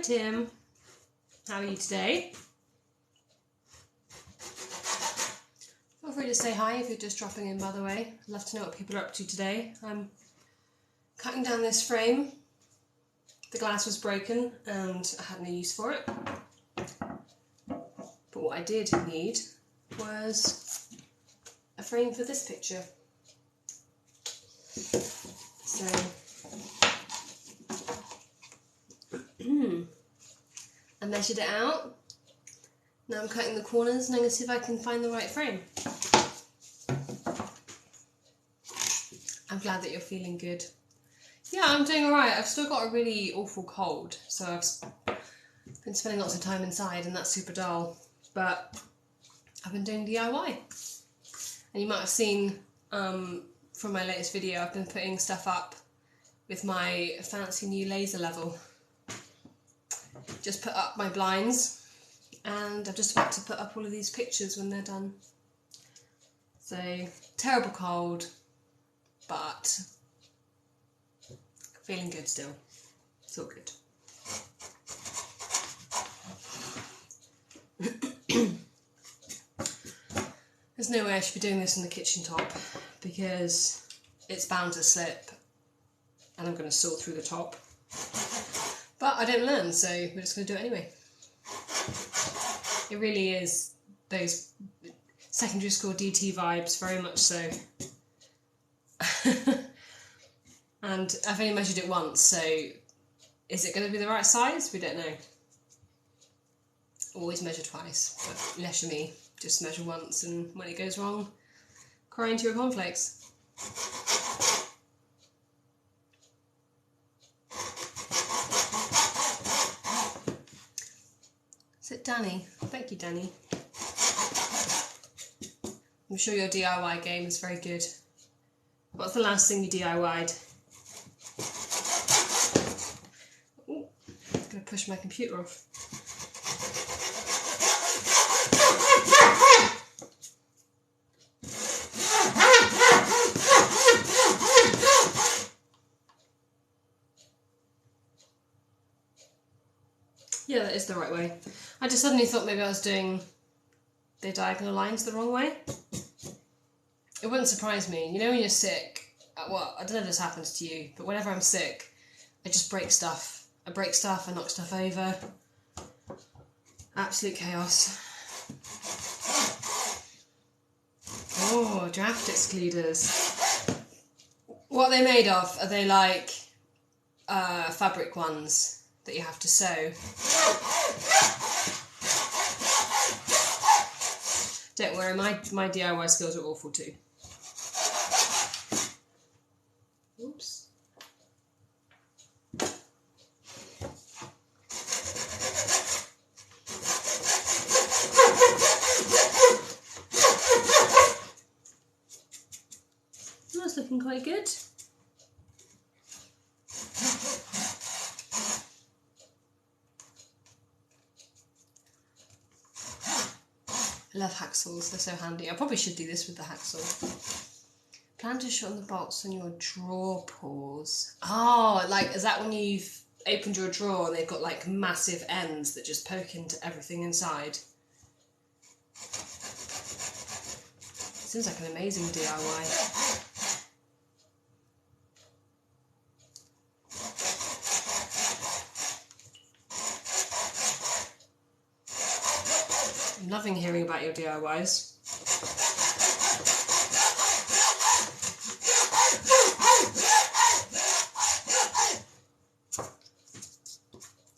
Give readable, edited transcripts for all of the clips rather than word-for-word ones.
Tim, how are you today? Feel free to say hi if you're just dropping in, by the way. I'd love to know what people are up to today. I'm cutting down this frame. The glass was broken and I had no use for it. But what I did need was a frame for this picture. So, I measured it out. Now I'm cutting the corners and I'm going to see if I can find the right frame. I'm glad that you're feeling good. Yeah, I'm doing alright. I've still got a really awful cold, so I've been spending lots of time inside and that's super dull. But I've been doing DIY. And you might have seen from my latest video, I've been putting stuff up with my fancy new laser level. Just put up my blinds and I'm just about to put up all of these pictures when they're done. So, terrible cold, but feeling good still. It's all good. There's no way I should be doing this on the kitchen top because it's bound to slip and I'm going to saw through the top. But I don't learn, so we're just going to do it anyway. It really is those secondary school DT vibes, very much so. And I've only measured it once, so is it going to be the right size? We don't know. Always measure twice, but leisure me. Just measure once, and when it goes wrong, cry into your cornflakes. Is it Danny? Thank you, Danny. I'm sure your DIY game is very good. What's the last thing you DIY'd? Ooh, I'm going to push my computer off. Yeah, that is the right way. I just suddenly thought maybe I was doing the diagonal lines the wrong way. It wouldn't surprise me. You know when you're sick, well, I don't know if this happens to you, but whenever I'm sick, I just break stuff. I break stuff, I knock stuff over. Absolute chaos. Oh, draft excluders. What are they made of? Are they like fabric ones that you have to sew? Don't worry, my DIY skills are awful too. Oops. That's looking quite good. I love hacksaws, they're so handy. I probably should do this with the hacksaw. Plan to shorten the bolts on your drawer pores. Oh, like, is that when you've opened your drawer and they've got like massive ends that just poke into everything inside? Seems like an amazing DIY. I'm loving hearing about your DIYs.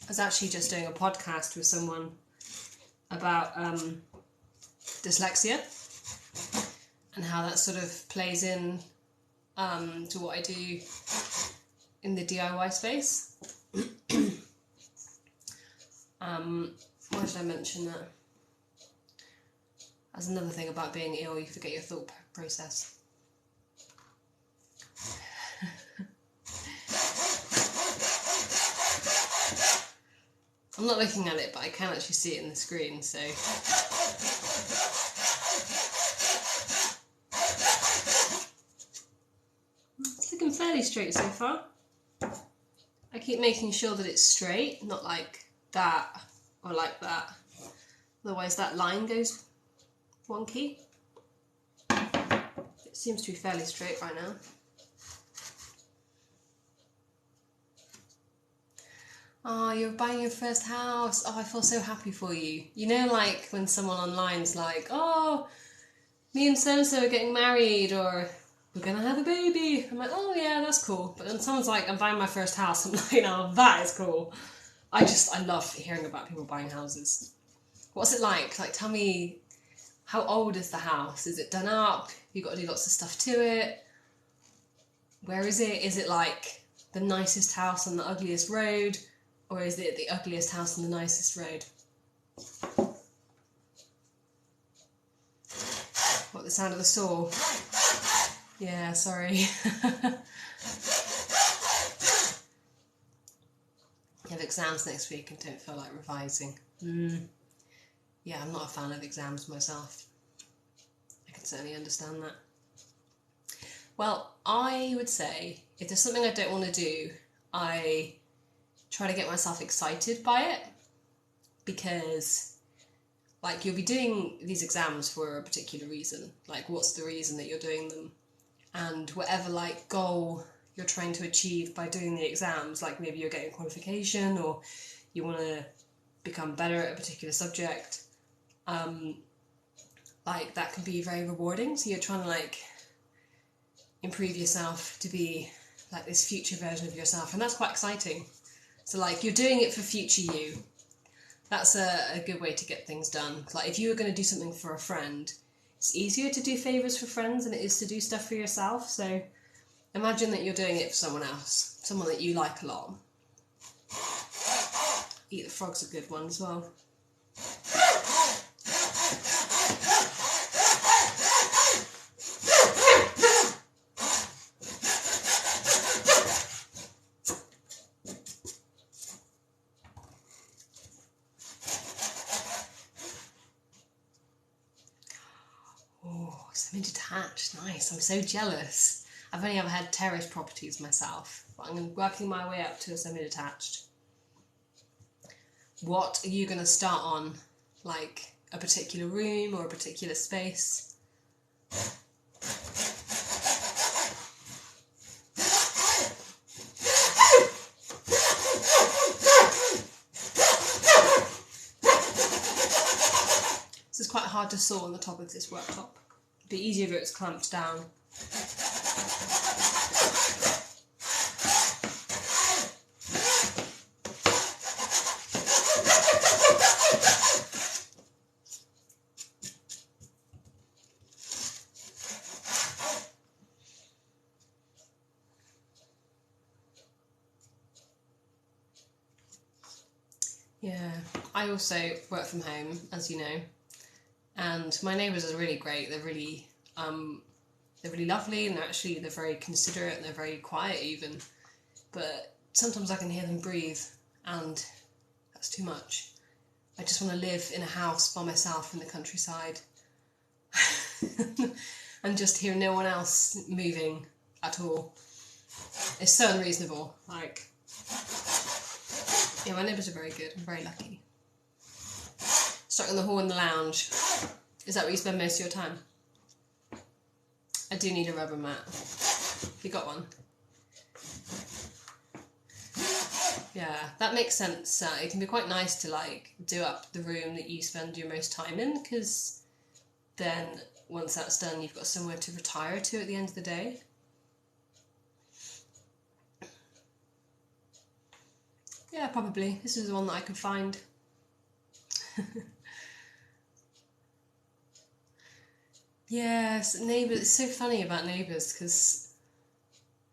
I was actually just doing a podcast with someone about dyslexia and how that sort of plays in to what I do in the DIY space. Why did I mention that? That's another thing about being ill, you forget your thought process. I'm not looking at it, but I can actually see it in the screen, so... It's looking fairly straight so far. I keep making sure that it's straight, not like that or like that. Otherwise that line goes wonky. It seems to be fairly straight right now. Oh, you're buying your first house. Oh, I feel so happy for you. You know, like when someone online's like, oh, me and so-and-so are getting married, or we're gonna have a baby. I'm like, oh yeah, that's cool. But then someone's like, I'm buying my first house. I'm like, oh, that is cool. I love hearing about people buying houses. What's it like? Like, tell me, how old is the house? Is it done up? You got to do lots of stuff to it? Where is it? Is it like the nicest house on the ugliest road? Or is it the ugliest house on the nicest road? What, the sound of the saw? Yeah, sorry. You have exams next week and don't feel like revising. Yeah, I'm not a fan of exams myself. I can certainly understand that. Well, I would say if there's something I don't want to do, I try to get myself excited by it, because like you'll be doing these exams for a particular reason. Like, what's the reason that you're doing them? And whatever like goal you're trying to achieve by doing the exams, like maybe you're getting a qualification or you want to become better at a particular subject, like that can be very rewarding. So you're trying to like improve yourself to be like this future version of yourself, and that's quite exciting. So like you're doing it for future you. That's a good way to get things done. Like if you were going to do something for a friend, it's easier to do favours for friends than it is to do stuff for yourself. So imagine that you're doing it for someone else, someone that you like a lot. Eat the Frog's a good one as well. Oh, semi-detached, nice. I'm so jealous. I've only ever had terrace properties myself, but I'm working my way up to a semi-detached. What are you going to start on? Like a particular room or a particular space? This is quite hard to saw on the top of this worktop. It'd be easier if it was clamped down. Yeah, I also work from home, as you know, and my neighbours are really great. They're really lovely, and they're very considerate, and they're very quiet even. But sometimes I can hear them breathe, and that's too much. I just want to live in a house by myself in the countryside, and just hear no one else moving at all. It's so unreasonable. Like. Yeah, my neighbours are very good. I'm very lucky. Stuck in the hall and the lounge. Is that where you spend most of your time? I do need a rubber mat. You got one? Yeah, that makes sense. It can be quite nice to like do up the room that you spend your most time in, because then once that's done, you've got somewhere to retire to at the end of the day. Yeah, probably. This is the one that I could find. Yes, neighbours. It's so funny about neighbours, because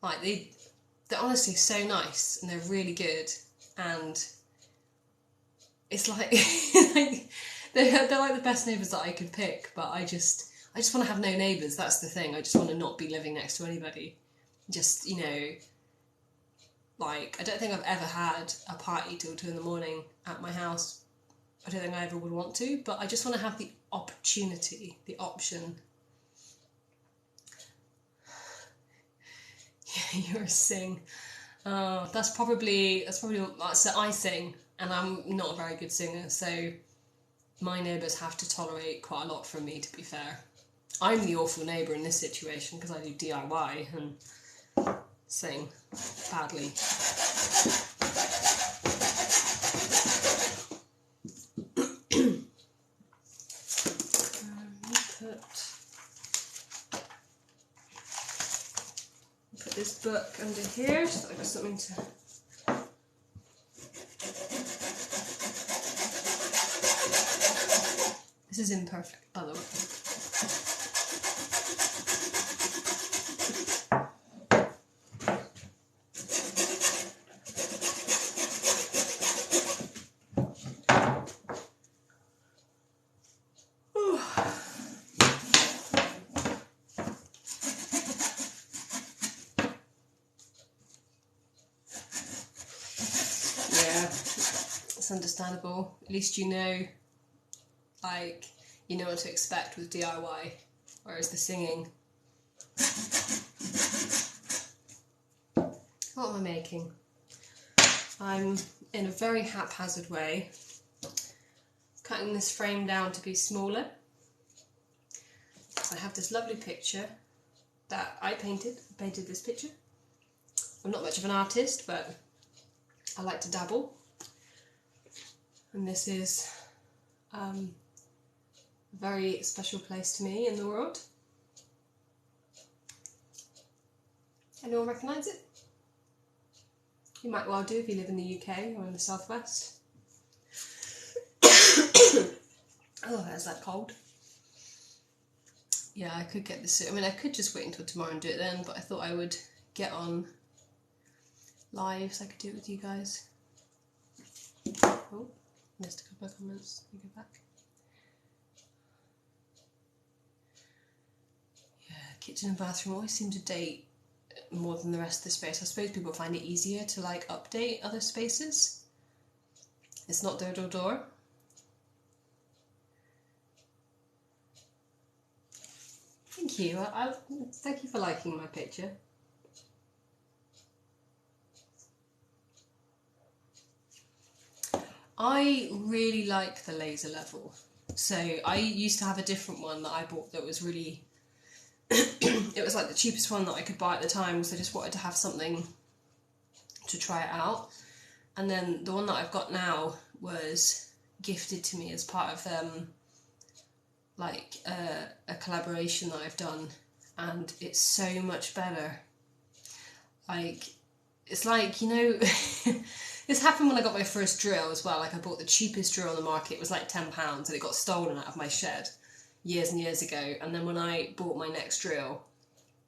like they're honestly so nice and they're really good, and it's like, like they're like the best neighbours that I could pick. But I just want to have no neighbours. That's the thing. I just want to not be living next to anybody. Just, you know. Like, I don't think I've ever had a party till 2 in the morning at my house. I don't think I ever would want to, but I just want to have the opportunity, the option. Yeah, you're a sing. Oh, that's the icing, and I'm not a very good singer, so my neighbours have to tolerate quite a lot from me, to be fair. I'm the awful neighbour in this situation because I do DIY and sing badly. Put this book under here so that I've got something to... This is imperfect, by the way. It's understandable. At least you know, like, you know what to expect with DIY, whereas the singing... What am I making? I'm, in a very haphazard way, cutting this frame down to be smaller. I have this lovely picture that I painted. I painted this picture. I'm not much of an artist, but I like to dabble. And this is a very special place to me in the world. Anyone recognise it? You might well do if you live in the UK or in the southwest. Oh, there's that cold. Yeah, I could get this. I mean, I could just wait until tomorrow and do it then, but I thought I would get on live so I could do it with you guys. Oh, missed a couple of comments. Let me go back. Yeah, kitchen and bathroom always seem to date more than the rest of the space. I suppose people find it easier to like update other spaces. It's not door. Thank you. Thank you for liking my picture. I really like the laser level. So I used to have a different one that I bought that was really... it was like the cheapest one that I could buy at the time, so I just wanted to have something to try it out. And then the one that I've got now was gifted to me as part of like a collaboration that I've done, and it's so much better. Like, it's like, you know, this happened when I got my first drill as well. Like, I bought the cheapest drill on the market. It was like £10 and it got stolen out of my shed years and years ago. And then when I bought my next drill,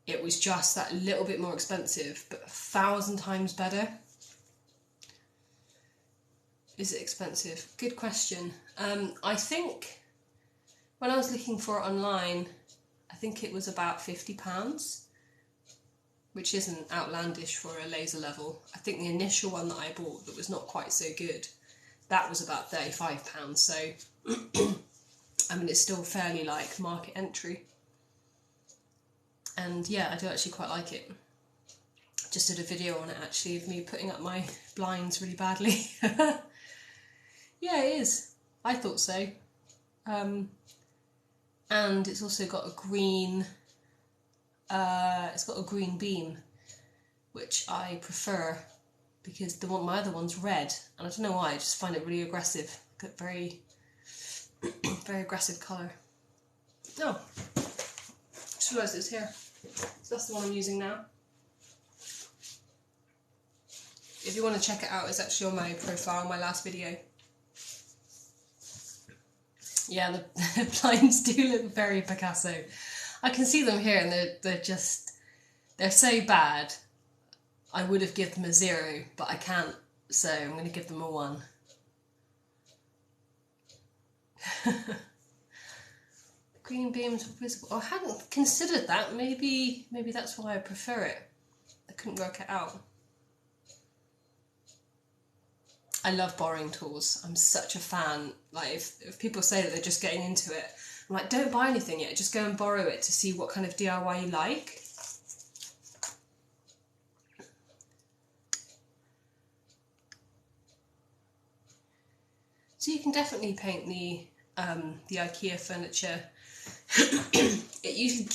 it was just that little bit more expensive, but 1,000 times better. Is it expensive? Good question. I think when I was looking for it online, I think it was about £50, which isn't outlandish for a laser level. I think the initial one that I bought that was not quite so good, that was about £35. So, I mean, it's still fairly like market entry. And yeah, I do actually quite like it. Just did a video on it actually of me putting up my blinds really badly. Yeah, it is. I thought so. And it's also got a green, it's got a green beam, which I prefer because my other one's red, and I don't know why, I just find it really aggressive. Got very, very aggressive colour. Oh, just realised it's here. So that's the one I'm using now. If you want to check it out, it's actually on my profile, my last video. Yeah, the blinds do look very Picasso. I can see them here and they're so bad. I would have given them a 0, but I can't, so I'm going to give them a 1. Green beams were visible. Oh, I hadn't considered that. Maybe that's why I prefer it. I couldn't work it out. I love borrowing tools. I'm such a fan. Like, if people say that they're just getting into it, I'm like, don't buy anything yet. Just go and borrow it to see what kind of DIY you like. So you can definitely paint the IKEA furniture. It usually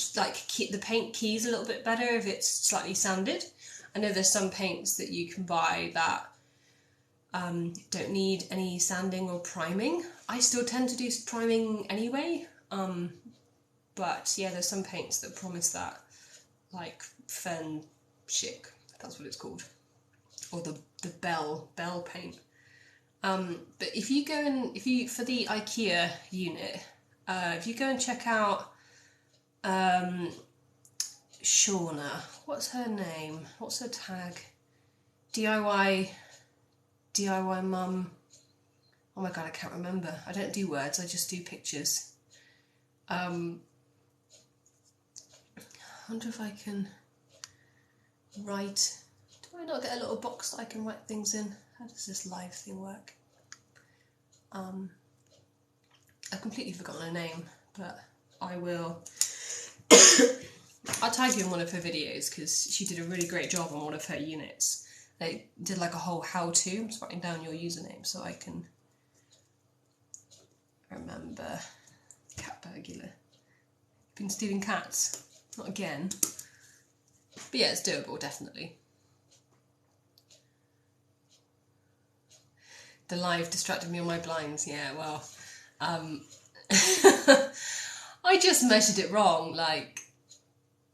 the paint keys a little bit better if it's slightly sanded. I know there's some paints that you can buy that don't need any sanding or priming. I still tend to do priming anyway, but yeah, there's some paints that promise that, like Fen Chic, that's what it's called, or the Bell paint. But if you go for the IKEA unit, if you go and check out Shauna, what's her name? What's her tag? DIY mum. Oh my god, I can't remember. I don't do words, I just do pictures. I wonder if I can write. Do I not get a little box that I can write things in? How does this live thing work? I've completely forgotten her name, but I will. I'll tag you in one of her videos because she did a really great job on one of her units. They did like a whole how-to. I'm just writing down your username so I can remember. Cat burglar. Been stealing cats. Not again. But yeah, it's doable, definitely. The live distracted me on my blinds. Yeah, well, I just measured it wrong. Like,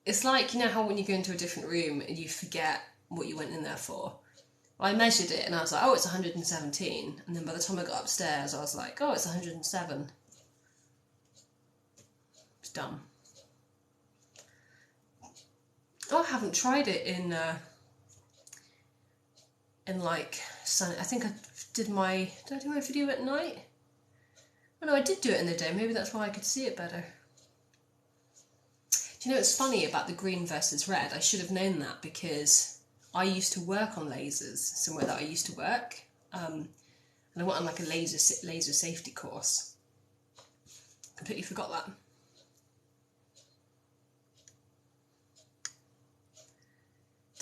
it's like, you know how when you go into a different room and you forget what you went in there for? Well, I measured it and I was like, oh, it's 117. And then by the time I got upstairs, I was like, oh, it's 107. It's dumb. Oh, I haven't tried it in like sun. I think did I do my video at night? Oh no, I did do it in the day. Maybe that's why I could see it better. Do you know what's funny about the green versus red? I should have known that because I used to work on lasers somewhere that I used to work, and I went on like a laser safety course. Completely forgot that.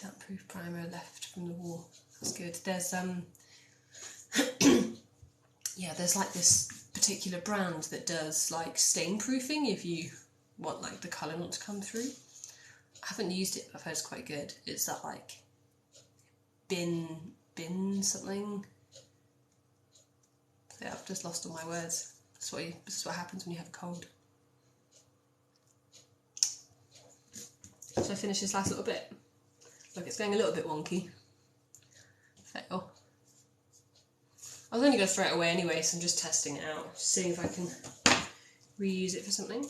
Damp-proof primer left from the wall. That's good. There's yeah, there's like this particular brand that does like stain proofing if you want like the colour not to come through. I haven't used it, but I've heard it's quite good. It's that like bin something. Yeah, I've just lost all my words. This is what happens when you have a cold. Should I finish this last little bit? Look, it's going a little bit wonky. Fail. I was only going to throw it away anyway, so I'm just testing it out, just seeing if I can reuse it for something.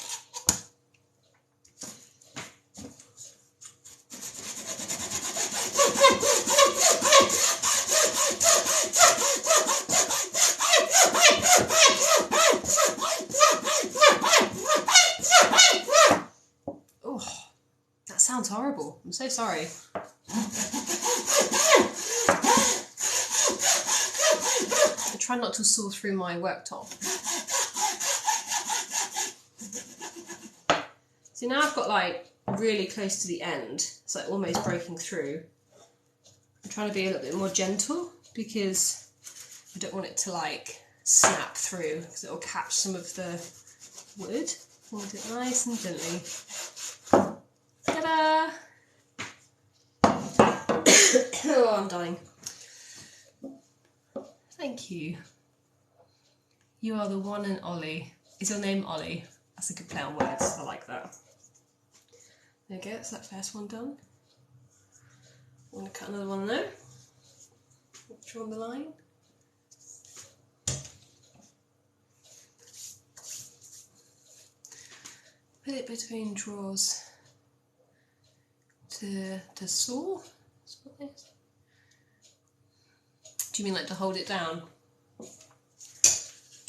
Oh, that sounds horrible. I'm so sorry. I try not to saw through my worktop. See, now I've got like really close to the end. It's like almost breaking through. I'm trying to be a little bit more gentle because I don't want it to like snap through because it will catch some of the wood. Hold it nice and gently. Ta-da! Oh, I'm dying. Thank you. You are the one and Ollie. Is your name Ollie? That's a good play on words. I like that. There you go. That's that first one done. I'm going to cut another one there. Draw on the line. Put it between drawers to saw. Do you mean like to hold it down?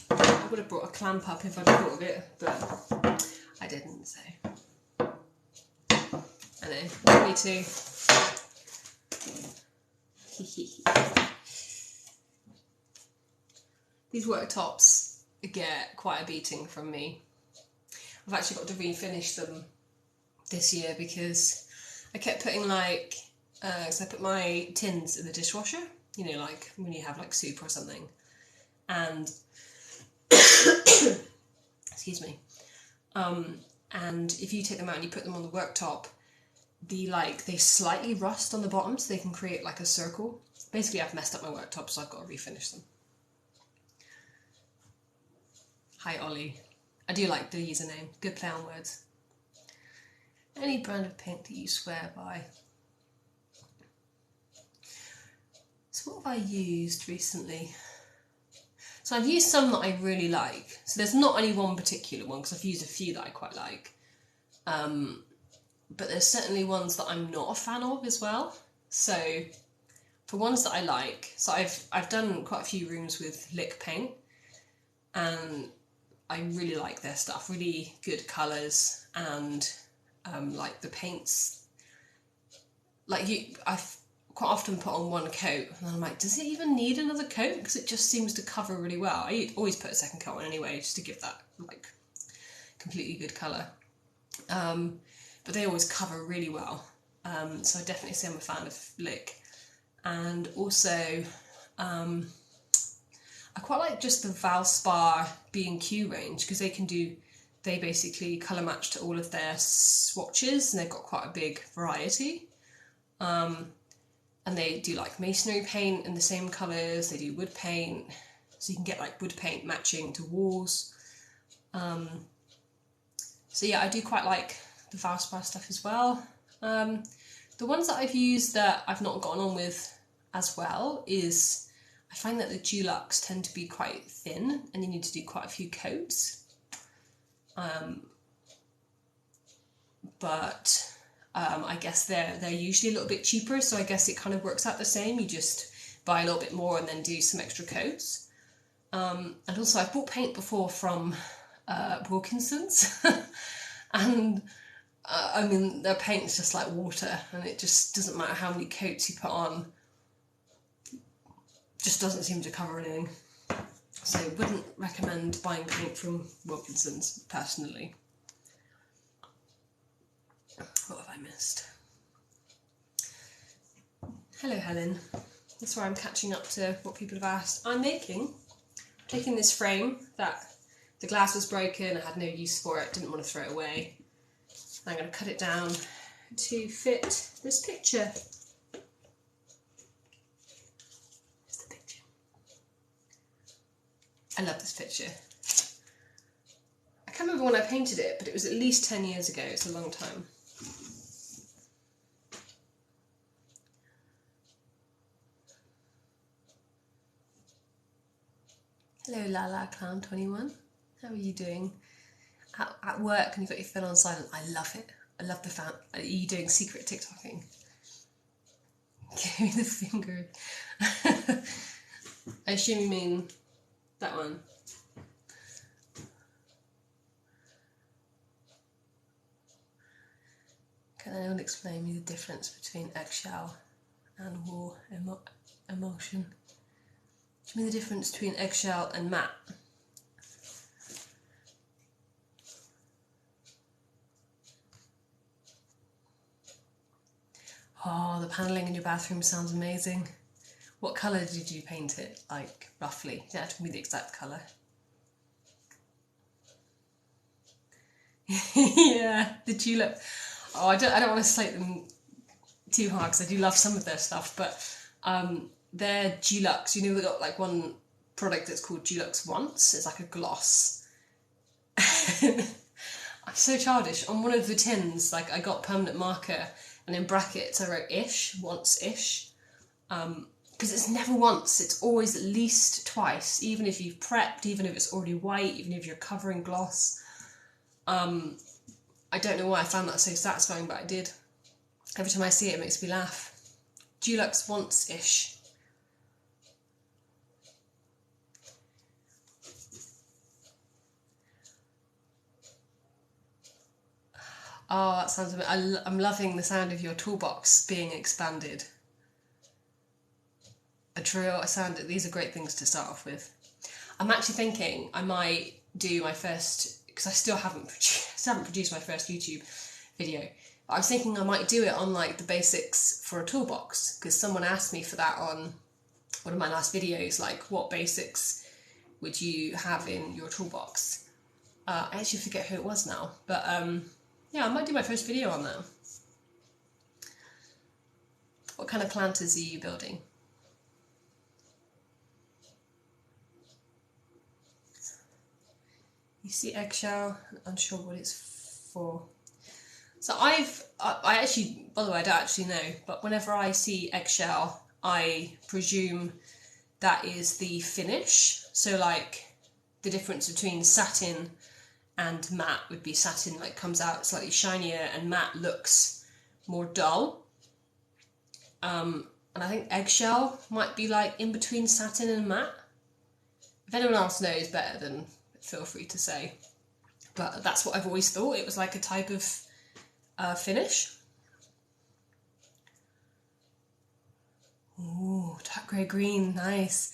I would have brought a clamp up if I'd thought of it, but I didn't, so. I know, me too. These worktops get quite a beating from me. I've actually got to refinish them this year because I kept putting like, so I put my tins in the dishwasher, you know, like when you have like soup or something, and Excuse me. And if you take them out and you put them on the worktop, they slightly rust on the bottom, so they can create like a circle. Basically, I've messed up my worktop, so I've got to refinish them. Hi Ollie. I do like the username. Good play on words. Any brand of paint that you swear by? So what have I used recently? So I've used some that I really like. So there's not only one particular one, because I've used a few that I quite like. But there's certainly ones that I'm not a fan of as well. So for ones that I like, so I've done quite a few rooms with Lick Paint, and I really like their stuff. Really good colours, and like the paints. I've quite often put on one coat, and I'm like, does it even need another coat? Because it just seems to cover really well. I always put a second coat on anyway, just to give that like completely good colour. But they always cover really well. So I definitely say I'm a fan of Lick. And also, I quite like just the Valspar B&Q range, because they basically colour match to all of their swatches, and they've got quite a big variety. And they do like masonry paint in the same colours, they do wood paint, so you can get like wood paint matching to walls. So yeah, I do quite like the Valspar stuff as well. The ones that I've used that I've not gotten on with as well is, I find that the Dulux tend to be quite thin, and you need to do quite a few coats. But I guess they're usually a little bit cheaper, so I guess it kind of works out the same. You just buy a little bit more and then do some extra coats. And also I've bought paint before from Wilkinson's, and I mean, their paint's just like water, and it just doesn't matter how many coats you put on, just doesn't seem to cover anything. So wouldn't recommend buying paint from Wilkinson's personally. What have I missed? Hello Helen. That's where I'm catching up to what people have asked. I'm taking this frame that the glass was broken, I had no use for it, didn't want to throw it away. I'm going to cut it down to fit this picture. Here's the picture. I love this picture. I can't remember when I painted it, but it was at least 10 years ago. It's a long time. Hello Lala Clown 21. How are you doing? At work and you've got your phone on silent. I love it. I love the fact. Are you doing secret TikToking? Give me the finger. I assume you mean that one. Can anyone explain me the difference between eggshell and raw emulsion? Do you mean the difference between eggshell and matte? Oh, the panelling in your bathroom sounds amazing. What colour did you paint it, like, roughly? You don't have to give me the exact colour. Yeah, the tulip. Oh, I don't want to slate them too hard, because I do love some of their stuff, but their Dulux, you know, they've got like one product that's called Dulux Once. It's like a gloss. I'm so childish. On one of the tins, like, I got permanent marker, and in brackets I wrote ish, once-ish. Because it's never once, it's always at least twice, even if you've prepped, even if it's already white, even if you're covering gloss. I don't know why I found that so satisfying, but I did. Every time I see it, it makes me laugh. Dulux Once-ish. Oh, that sounds amazing. I'm loving the sound of your toolbox being expanded. A drill, a sander, these are great things to start off with. I'm actually thinking I might do my first, because I still haven't produced my first YouTube video. But I was thinking I might do it on like the basics for a toolbox, because someone asked me for that on one of my last videos, like what basics would you have in your toolbox? I actually forget who it was now, but yeah, I might do my first video on that. What kind of planters are you building? You see eggshell, unsure what it's for. So I actually, by the way, I don't actually know, but whenever I see eggshell, I presume that is the finish. So like the difference between satin and matte would be satin like comes out slightly shinier and matte looks more dull. And I think eggshell might be like in between satin and matte. If anyone else knows better, then feel free to say. But that's what I've always thought. It was like a type of finish. Ooh, dark grey green, nice.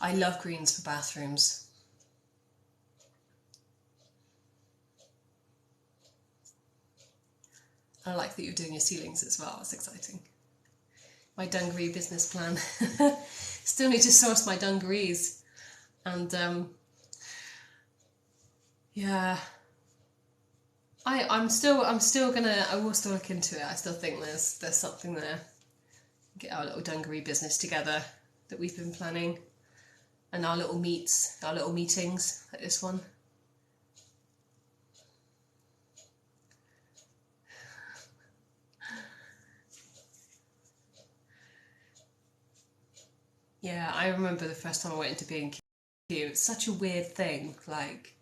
I love greens for bathrooms. I like that you're doing your ceilings as well, it's exciting. My dungaree business plan. Still need to source my dungarees. And yeah. I will still look into it. I still think there's something there. Get our little dungaree business together that we've been planning. And our little meetings, like this one. Yeah, I remember the first time I went into B&Q. It's such a weird thing, like,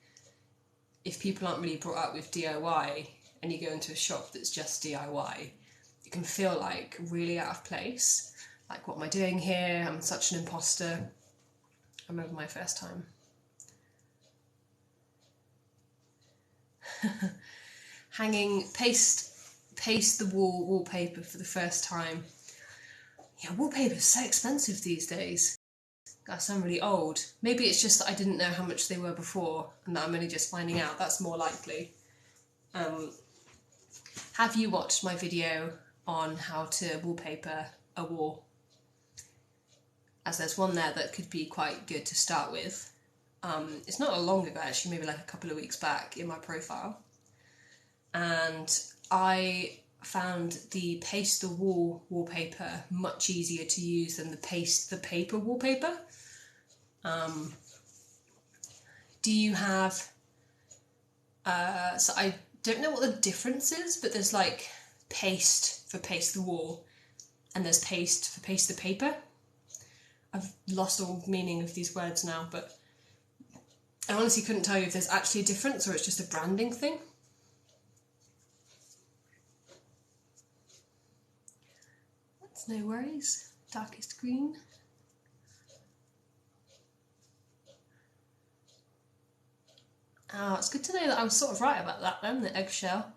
if people aren't really brought up with DIY and you go into a shop that's just DIY, it can feel like really out of place. Like, what am I doing here? I'm such an imposter. I remember my first time. Hanging paste the wall wallpaper for the first time. Yeah, wallpaper is so expensive these days. I sound really old. Maybe it's just that I didn't know how much they were before and that I'm only just finding out. That's more likely. Have you watched my video on how to wallpaper a wall? As there's one there that could be quite good to start with. It's not that long ago actually, maybe like a couple of weeks back in my profile. And I found the paste the wall wallpaper much easier to use than the paste the paper wallpaper. Do you have, so I don't know what the difference is, but there's like paste for paste the wall and there's paste for paste the paper. I've lost all meaning of these words now, but I honestly couldn't tell you if there's actually a difference or it's just a branding thing. That's no worries. Darkest green. Oh, it's good to know that I was sort of right about that then, the eggshell.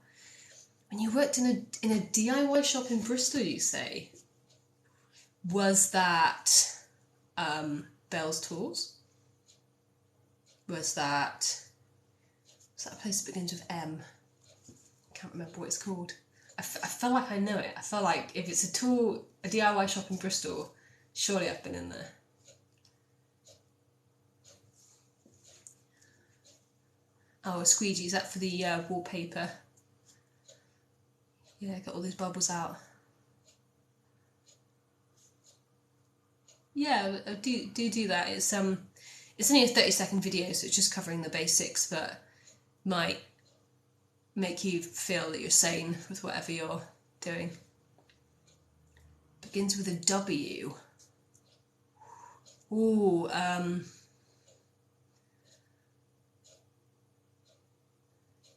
When you worked in a DIY shop in Bristol, you say? Was that Bell's Tools? Was that a place that begins with M? I can't remember what it's called. I feel like I know it. I feel like if it's a DIY shop in Bristol, surely I've been in there. Oh, a squeegee, is that for the wallpaper? Yeah, got all these bubbles out. Yeah, do that. It's only a 30-second video, so it's just covering the basics, but might make you feel that you're sane with whatever you're doing. Begins with a W. Ooh,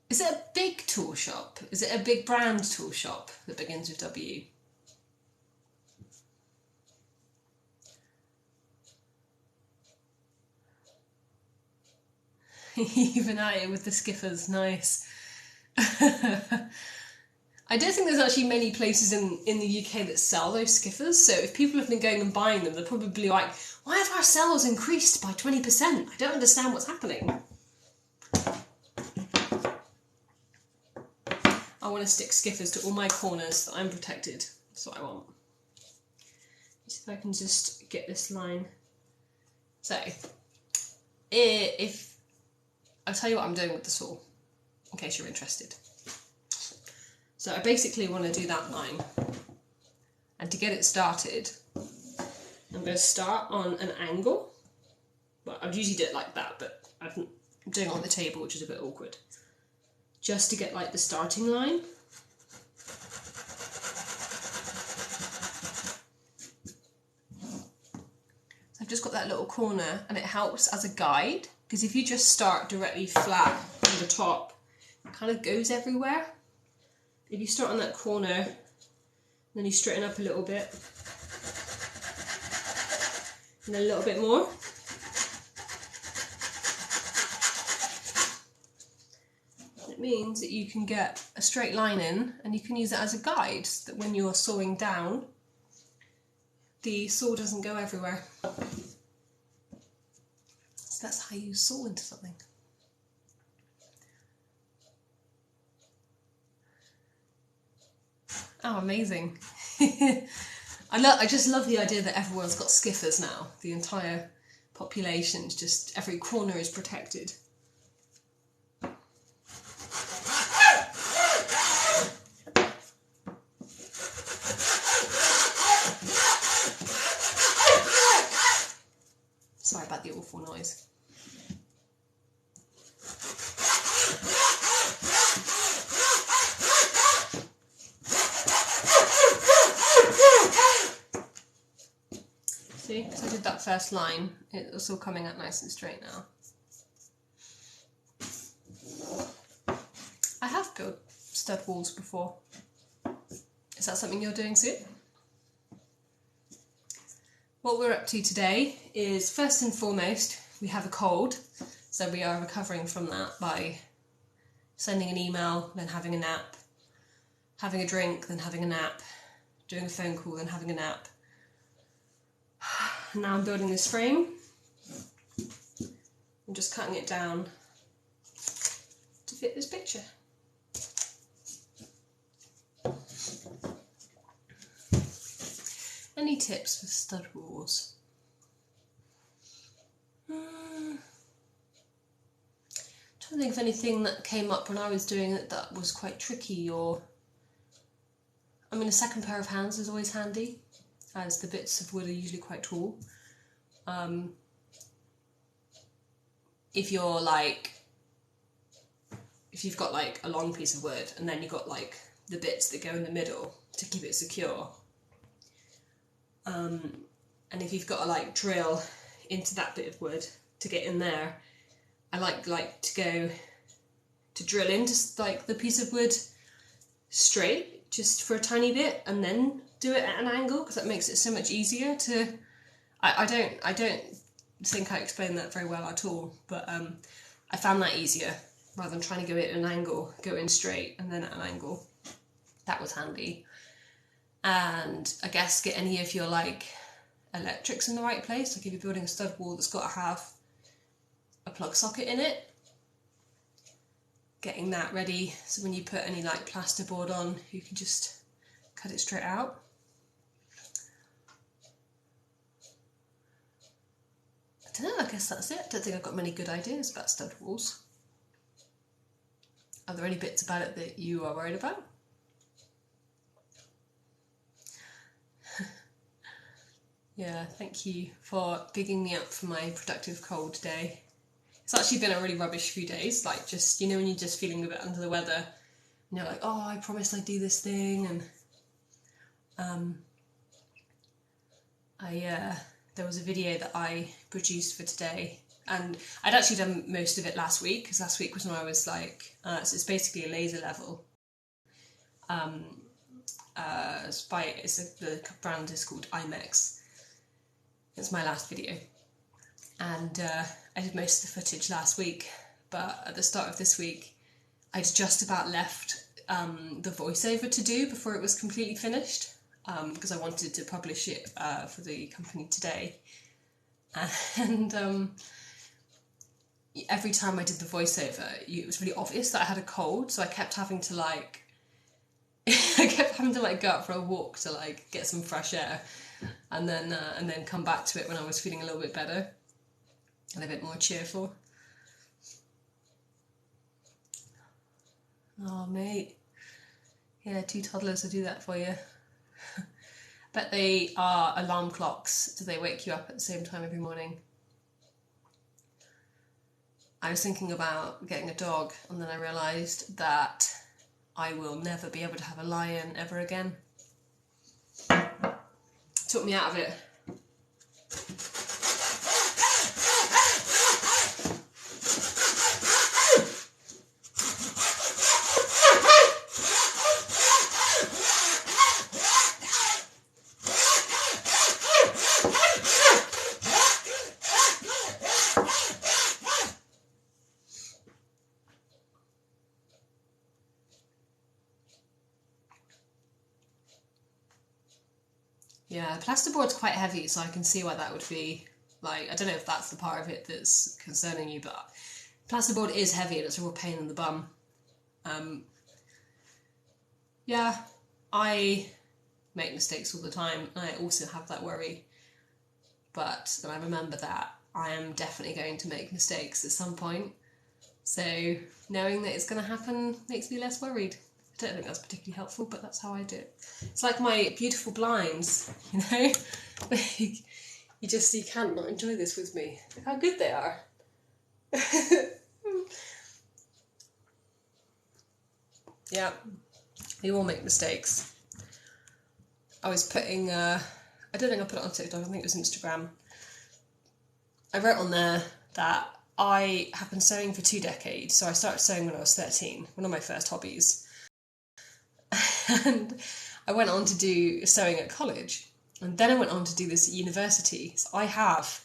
is it a big tool shop? Is it a big brand tool shop that begins with W? Even at it with the skiffers, nice. I don't think there's actually many places in the UK that sell those skiffers, so if people have been going and buying them, they're probably like, why have our sales increased by 20%? I don't understand what's happening. I want to stick skiffers to all my corners so I'm protected. That's what I want. Let's see if I can just get this line. So, if I'll tell you what I'm doing with the saw, in case you're interested. So I basically want to do that line, and to get it started, I'm going to start on an angle. Well, I'd usually do it like that, but I'm doing it on the table, which is a bit awkward. Just to get like the starting line. So I've just got that little corner, and it helps as a guide, because if you just start directly flat on the top, it kind of goes everywhere. If you start on that corner, then you straighten up a little bit, and then a little bit more. It means that you can get a straight line in, and you can use it as a guide, so that when you're sawing down, the saw doesn't go everywhere. So that's how you saw into something. Oh, amazing. I just love the idea that everyone's got skiffers now. The entire population's just, every corner is protected. Sorry about the awful noise. See, so I did that first line, it's all coming out nice and straight now. I have built stud walls before. Is that something you're doing soon? What we're up to today is, first and foremost, we have a cold, so we are recovering from that by sending an email, then having a nap, having a drink, then having a nap, doing a phone call, then having a nap. Now I'm building this frame. I'm just cutting it down to fit this picture. Any tips for stud walls? Trying to think of anything that came up when I was doing it that was quite tricky, or I mean, a second pair of hands is always handy, as the bits of wood are usually quite tall. If you're like, if you've got like a long piece of wood and then you've got like the bits that go in the middle to keep it secure, and if you've got to like drill into that bit of wood to get in there, I like to drill into like the piece of wood straight just for a tiny bit and then do it at an angle, because that makes it so much easier to. I don't think I explained that very well at all, but I found that easier rather than trying to go at an angle, go in straight and then at an angle. That was handy. And I guess get any of your like electrics in the right place. Like if you're building a stud wall that's got to have a plug socket in it, getting that ready so when you put any like plasterboard on, you can just cut it straight out. I don't know, I guess that's it. I don't think I've got many good ideas about stud walls. Are there any bits about it that you are worried about? Yeah, thank you for bigging me up for my productive cold day. It's actually been a really rubbish few days, like just, you know, when you're just feeling a bit under the weather, and you're like, oh, I promised I'd do this thing, and there was a video that I produced for today, and I'd actually done most of it last week, because last week was when I was like, so it's basically a laser level. The brand is called IMEX. It's my last video, and I did most of the footage last week, but at the start of this week I'd just about left the voiceover to do before it was completely finished, because I wanted to publish it for the company today, and every time I did the voiceover it was really obvious that I had a cold, so I kept having to like go out for a walk to like get some fresh air, and then come back to it when I was feeling a little bit better. and a bit more cheerful. Oh, mate. Yeah, 2 toddlers will do that for you. But they are alarm clocks. Do they wake you up at the same time every morning? I was thinking about getting a dog, and then I realised that I will never be able to have a lion ever again. Took me out of it. Yeah, plasterboard's quite heavy, so I can see why that would be, like, I don't know if that's the part of it that's concerning you, but plasterboard is heavy and it's a real pain in the bum. Yeah, I make mistakes all the time, and I also have that worry. But then I remember that I am definitely going to make mistakes at some point. So knowing that it's going to happen makes me less worried. I don't think that's particularly helpful, but that's how I do it. It's like my beautiful blinds, you know? you can't not enjoy this with me. Look how good they are. Yeah, we all make mistakes. I was putting, I don't think I put it on TikTok, I think it was Instagram. I wrote on there that I have been sewing for 2 decades, so I started sewing when I was 13, one of my first hobbies. And I went on to do sewing at college, and then I went on to do this at university. So I have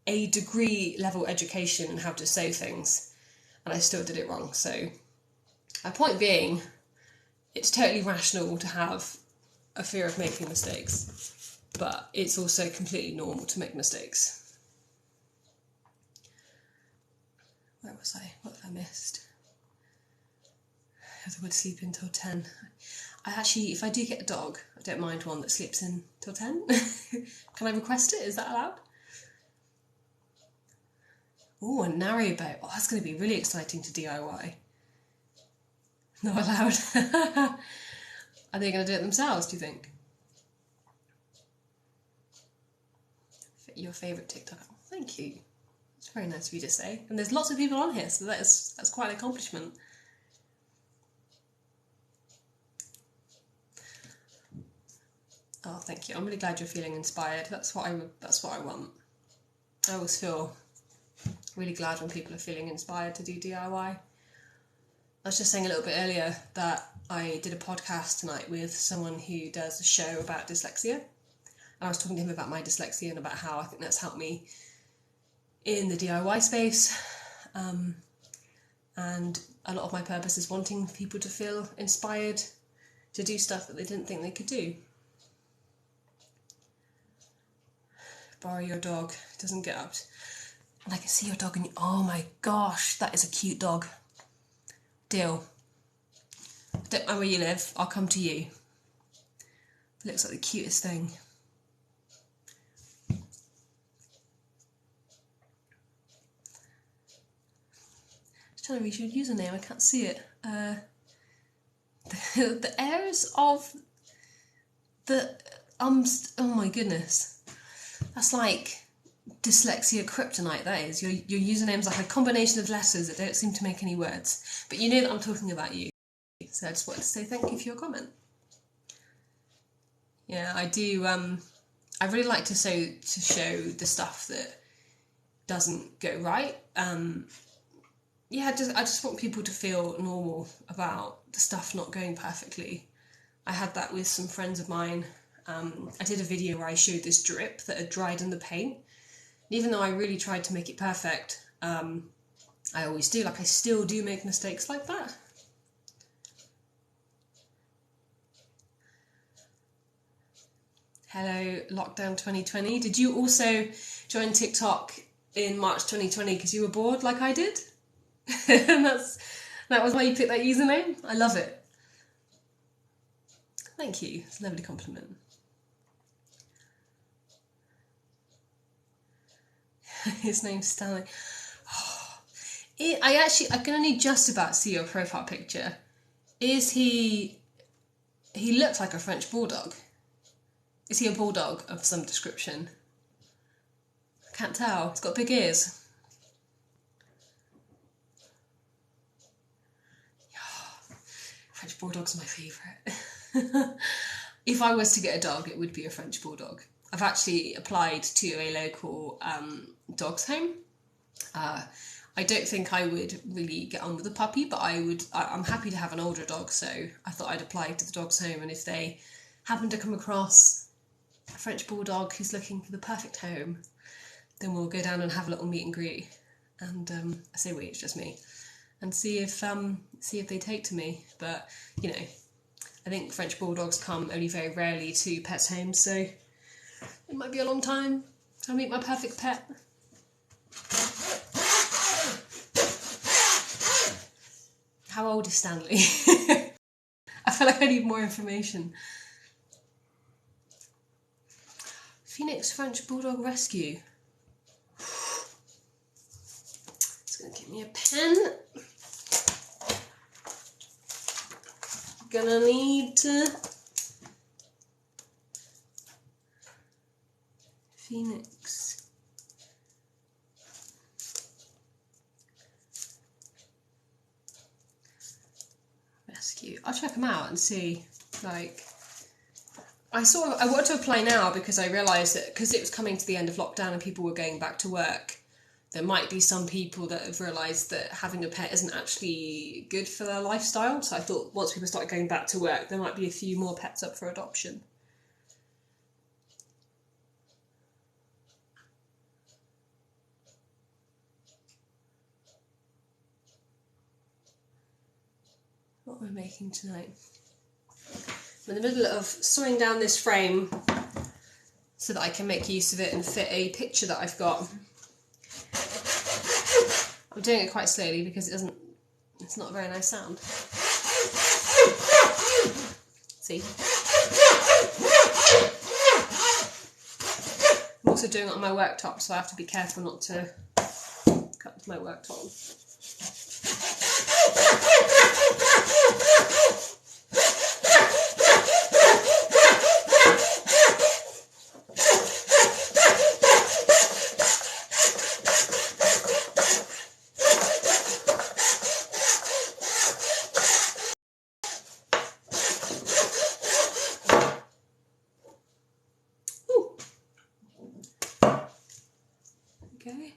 a degree level education in how to sew things, and I still did it wrong. So my point being, it's totally rational to have a fear of making mistakes, but it's also completely normal to make mistakes. Where was I? What have I missed? I would sleep until 10. I actually, if I do get a dog, I don't mind one that sleeps in till 10. Can I request it? Is that allowed? Oh, a narrow boat. Oh, that's going to be really exciting to DIY. Not allowed. Are they going to do it themselves, do you think? Your favourite TikTok? Oh, thank you. It's very nice of you to say. And there's lots of people on here, so that's quite an accomplishment. Oh, thank you. I'm really glad you're feeling inspired. That's what I want. I always feel really glad when people are feeling inspired to do DIY. I was just saying a little bit earlier that I did a podcast tonight with someone who does a show about dyslexia. And I was talking to him about my dyslexia and about how I think that's helped me in the DIY space. And a lot of my purpose is wanting people to feel inspired to do stuff that they didn't think they could do. Borrow your dog, doesn't get up. And I can see your dog and oh my gosh, that is a cute dog. Deal. Don't mind where you live, I'll come to you. It looks like the cutest thing. Just trying to read your username, I can't see it. The heirs of the oh my goodness. That's like dyslexia kryptonite, that is. Your username's like a combination of letters that don't seem to make any words. But you know that I'm talking about you. So I just wanted to say thank you for your comment. Yeah, I do. I really like to show the stuff that doesn't go right. Yeah, I just want people to feel normal about the stuff not going perfectly. I had that with some friends of mine. I did a video where I showed this drip that had dried in the paint. And even though I really tried to make it perfect, I always do. Like, I still do make mistakes like that. Hello, Lockdown 2020. Did you also join TikTok in March 2020 because you were bored like I did? And that was why you picked that username? I love it. Thank you. It's a lovely compliment. His name's Stanley. I can only just about see your profile picture. Is he looks like a French bulldog. Is he a bulldog of some description? I can't tell. He's got big ears. French bulldog's my favourite. If I was to get a dog, it would be a French bulldog. I've actually applied to a local dog's home. I don't think I would really get on with a puppy, but I'm happy to have an older dog, so I thought I'd apply to the dog's home, and if they happen to come across a French bulldog who's looking for the perfect home, then we'll go down and have a little meet and greet. And I say we, it's just me, and see if they take to me. But you know, I think French bulldogs come only very rarely to pets' homes, so it might be a long time till I meet my perfect pet. How old is Stanley? I feel like I need more information. Phoenix French Bulldog Rescue. It's going to give me a pen. Gonna need to... Phoenix. Rescue. I'll check them out and see, like, I wanted to apply now because I realised that because it was coming to the end of lockdown and people were going back to work, there might be some people that have realised that having a pet isn't actually good for their lifestyle. So I thought once people start going back to work, there might be a few more pets up for adoption. What we're making tonight. I'm in the middle of sewing down this frame so that I can make use of it and fit a picture that I've got. I'm doing it quite slowly because it's not a very nice sound. See? I'm also doing it on my worktop, so I have to be careful not to cut my worktop. Okay,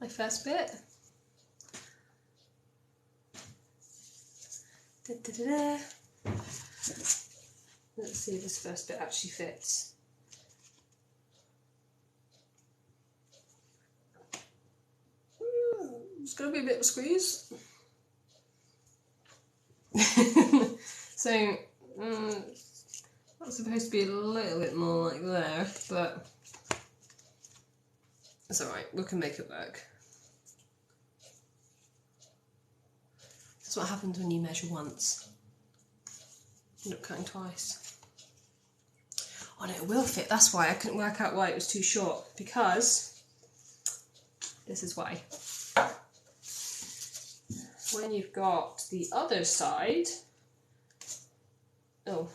my first bit. Da, da, da, da. Let's see if this first bit actually fits. It's going to be a bit of a squeeze. So, that's supposed to be a little bit more like there, but it's alright, we can make it work. That's what happens when you measure once. You're not cutting twice. Oh no, it will fit, that's why I couldn't work out why it was too short, because this is why. When you've got the other side, oh,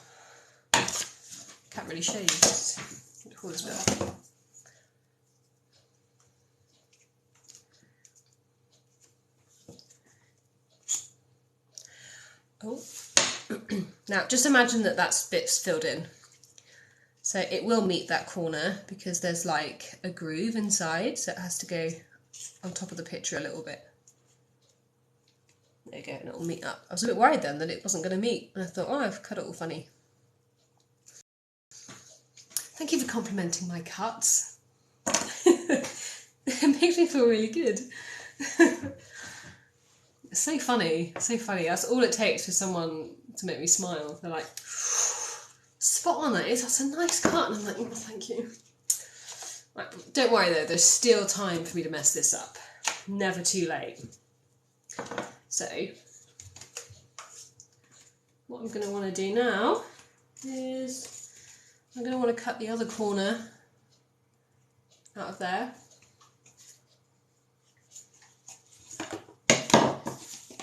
can't really show you this. Hold this bit up. Oh, now just imagine that bit's filled in. So it will meet that corner because there's like a groove inside, so it has to go on top of the picture a little bit. There you go, and it'll meet up. I was a bit worried then that it wasn't going to meet, and I thought, oh, I've cut it all funny. Thank you for complimenting my cuts. It makes me feel really good. It's so funny, so funny. That's all it takes for someone to make me smile. They're like, spot on that is, that's a nice cut. And I'm like, oh, thank you. Right, don't worry though, there's still time for me to mess this up. Never too late. So, what I'm going to want to do now is I'm going to want to cut the other corner out of there.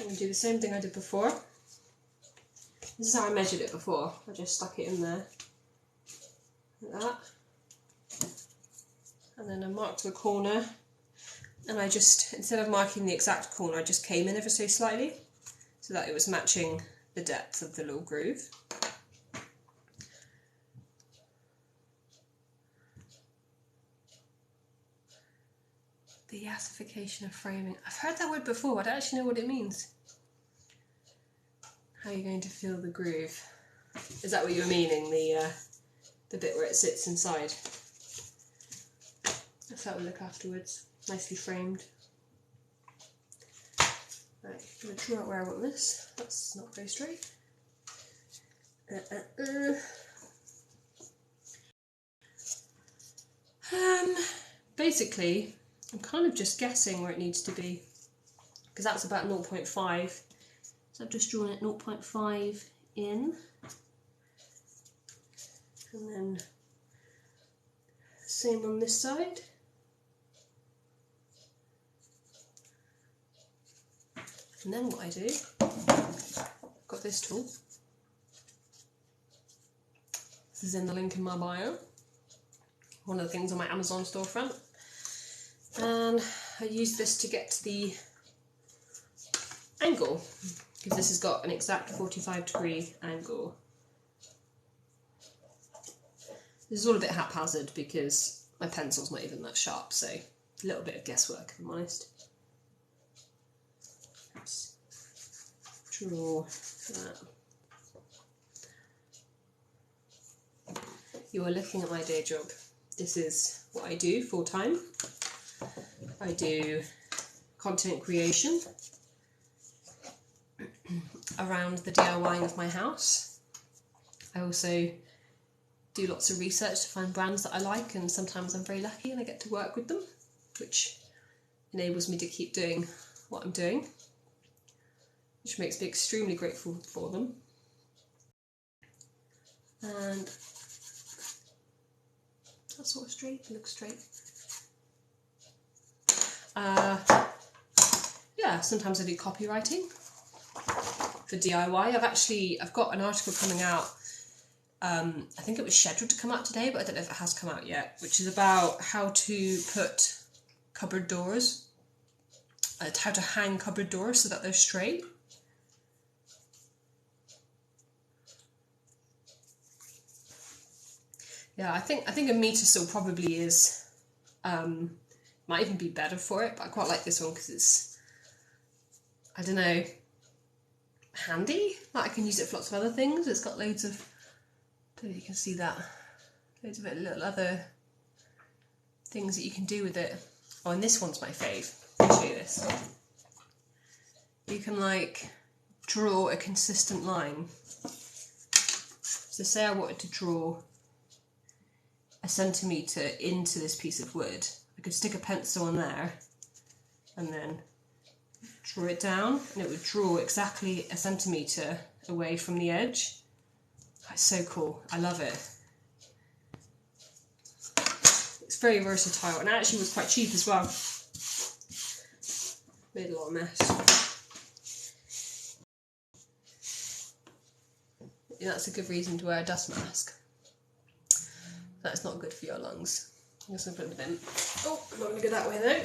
I'm going to do the same thing I did before. This is how I measured it before. I just stuck it in there, like that. And then I marked the corner, and I just, instead of marking the exact corner, I just came in ever so slightly, so that it was matching the depth of the little groove. The yassification of framing. I've heard that word before, I don't actually know what it means. How are you going to feel the groove? Is that what you were meaning, the bit where it sits inside? That's how it will look afterwards, nicely framed. Right, I'm going to draw out where I want this. That's not very straight. Basically, I'm kind of just guessing where it needs to be, because that's about 0.5. So I've just drawn it 0.5 in, and then same on this side. And then what I do, I've got this tool. This is in the link in my bio. One of the things on my Amazon storefront. And I use this to get the angle, because this has got an exact 45-degree angle. This is all a bit haphazard because my pencil's not even that sharp, so a little bit of guesswork if I'm honest. Let's draw that. You are looking at my day job. This is what I do full time. I do content creation around the DIYing of my house. I also do lots of research to find brands that I like, and sometimes I'm very lucky and I get to work with them, which enables me to keep doing what I'm doing, which makes me extremely grateful for them. And that's sort of straight, it looks straight. Yeah, sometimes I do copywriting for DIY. I've got an article coming out, I think it was scheduled to come out today, but I don't know if it has come out yet, which is about how to put cupboard doors, how to hang cupboard doors so that they're straight. Yeah, I think a meter saw probably is, might even be better for it, but I quite like this one because it's, I don't know, handy. Like I can use it for lots of other things. It's got loads of, I don't know if you can see that, loads of little other things that you can do with it. Oh, and this one's my fave. I'll show you this. You can like draw a consistent line. So say I wanted to draw a centimetre into this piece of wood. I could stick a pencil on there and then draw it down, and it would draw exactly a centimetre away from the edge. That's so cool. I love it. It's very versatile, and it actually was quite cheap as well. Made a lot of mess. Yeah, that's a good reason to wear a dust mask. That's not good for your lungs. I'm just going to put it in. Oh, I'm not going to go that way though.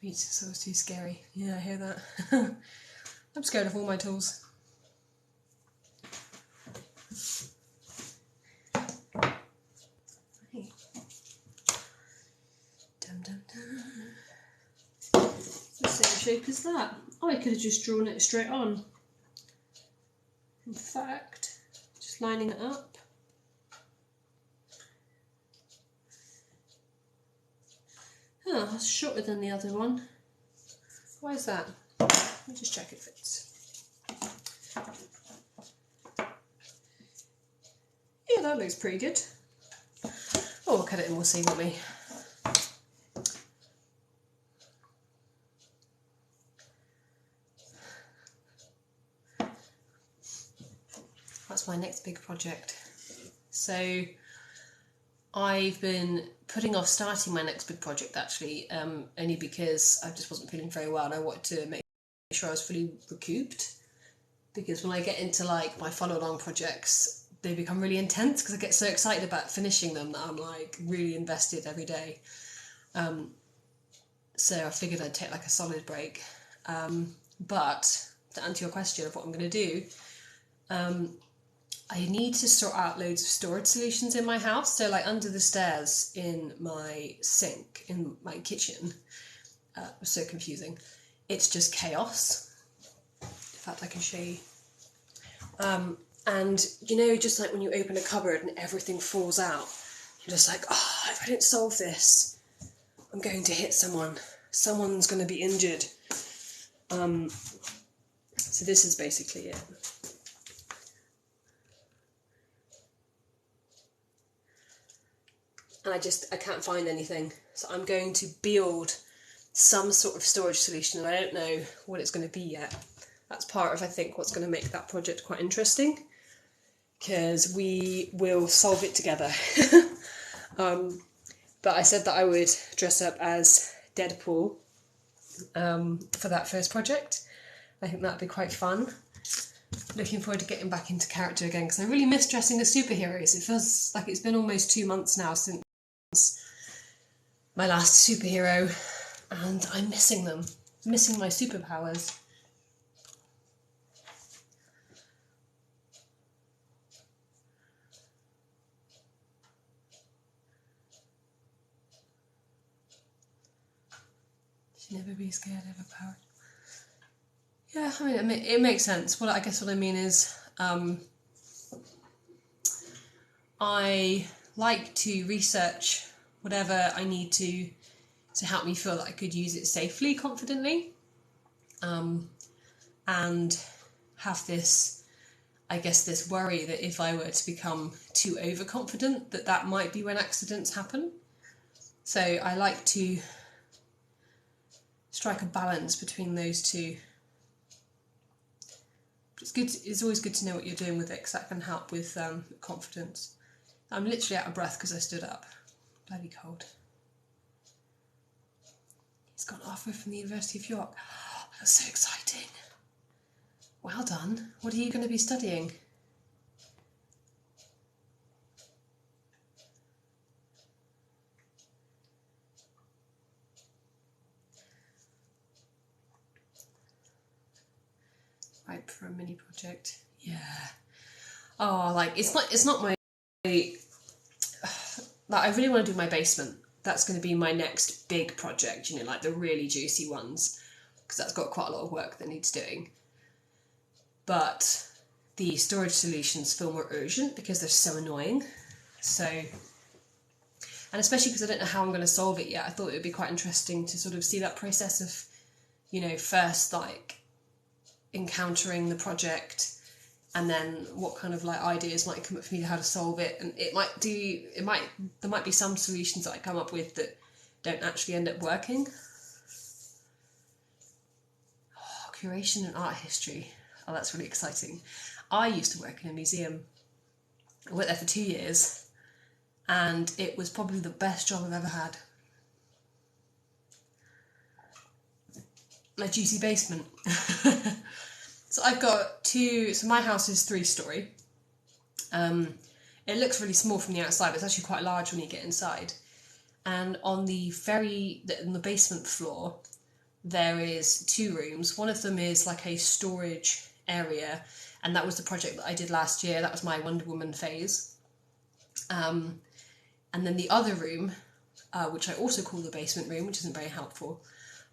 It's so too scary. Yeah, I hear that. I'm scared of all my tools. Hey. Dum dum dum. The same shape as that. Oh, I could have just drawn it straight on. In fact, just lining it up. Oh, that's shorter than the other one. Why is that? Let me just check it fits. Yeah, that looks pretty good. Oh, we'll cut it and we'll see, won't we? next big project. So I've been putting off starting my next big project actually, only because I just wasn't feeling very well and I wanted to make sure I was fully recouped. Because when I get into like my follow-along projects, they become really intense because I get so excited about finishing them that I'm like really invested every day. So I figured I'd take like a solid break. But to answer your question of what I'm going to do, I need to sort out loads of storage solutions in my house. So like under the stairs in my sink, in my kitchen, it was so confusing. It's just chaos. In fact, I can show you. And you know, just like when you open a cupboard and everything falls out, you're just like, oh, if I don't solve this, I'm going to hit someone. Someone's going to be injured. So this is basically it. And I can't find anything. So I'm going to build some sort of storage solution, and I don't know what it's going to be yet. That's part of, I think, what's going to make that project quite interesting, because we will solve it together. But I said that I would dress up as Deadpool for that first project. I think that'd be quite fun. Looking forward to getting back into character again, because I really miss dressing as superheroes. It feels like it's been almost 2 months now since my last superhero, and I'm missing them. Missing my superpowers. Never be scared, overpowered. Yeah, I mean, it makes sense. Well, I guess what I mean is, I like to research whatever I need to help me feel that I could use it safely, confidently, and have this, I guess, this worry that if I were to become too overconfident, that might be when accidents happen. So I like to strike a balance between those two. It's always good to know what you're doing with it, because that can help with confidence. I'm literally out of breath because I stood up. Bloody cold. He's got an offer from the University of York. Oh, that's so exciting. Well done. What are you going to be studying? Right, for a mini project. Yeah. Oh, like it's not my like, I really want to do my basement. That's going to be my next big project, you know, like the really juicy ones, because that's got quite a lot of work that needs doing. But the storage solutions feel more urgent because they're so annoying. So, and especially because I don't know how I'm going to solve it yet, I thought it would be quite interesting to sort of see that process of, you know, first like encountering the project, and then what kind of like ideas might come up for me to how to solve it. And there might be some solutions that I come up with that don't actually end up working. Oh, curation and art history. Oh, that's really exciting. I used to work in a museum. I worked there for 2 years, and it was probably the best job I've ever had. My juicy basement. So I've got so my house is 3-storey. It looks really small from the outside, but it's actually quite large when you get inside. And on in the basement floor, there is 2 rooms. One of them is like a storage area, and that was the project that I did last year. That was my Wonder Woman phase. And then the other room, which I also call the basement room, which isn't very helpful.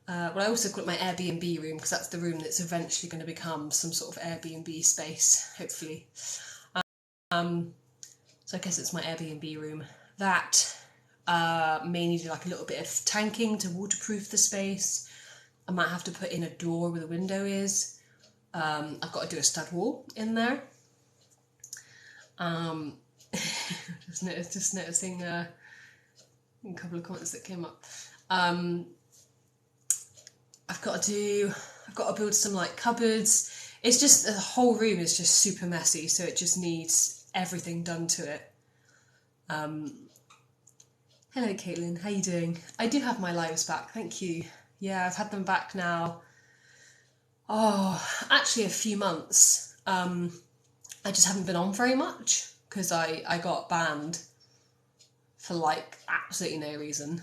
Well, I also call it my Airbnb room, because that's the room that's eventually going to become some sort of Airbnb space, hopefully. So I guess it's my Airbnb room. That may need like a little bit of tanking to waterproof the space. I might have to put in a door where the window is. I've got to do a stud wall in there. Just noticing a couple of comments that came up. I've got to build some like cupboards. It's just, the whole room is just super messy, so it just needs everything done to it. Hello Caitlin, how you doing? I do have my lives back, thank you. Yeah, I've had them back now. Oh, actually a few months. I just haven't been on very much because I got banned for like absolutely no reason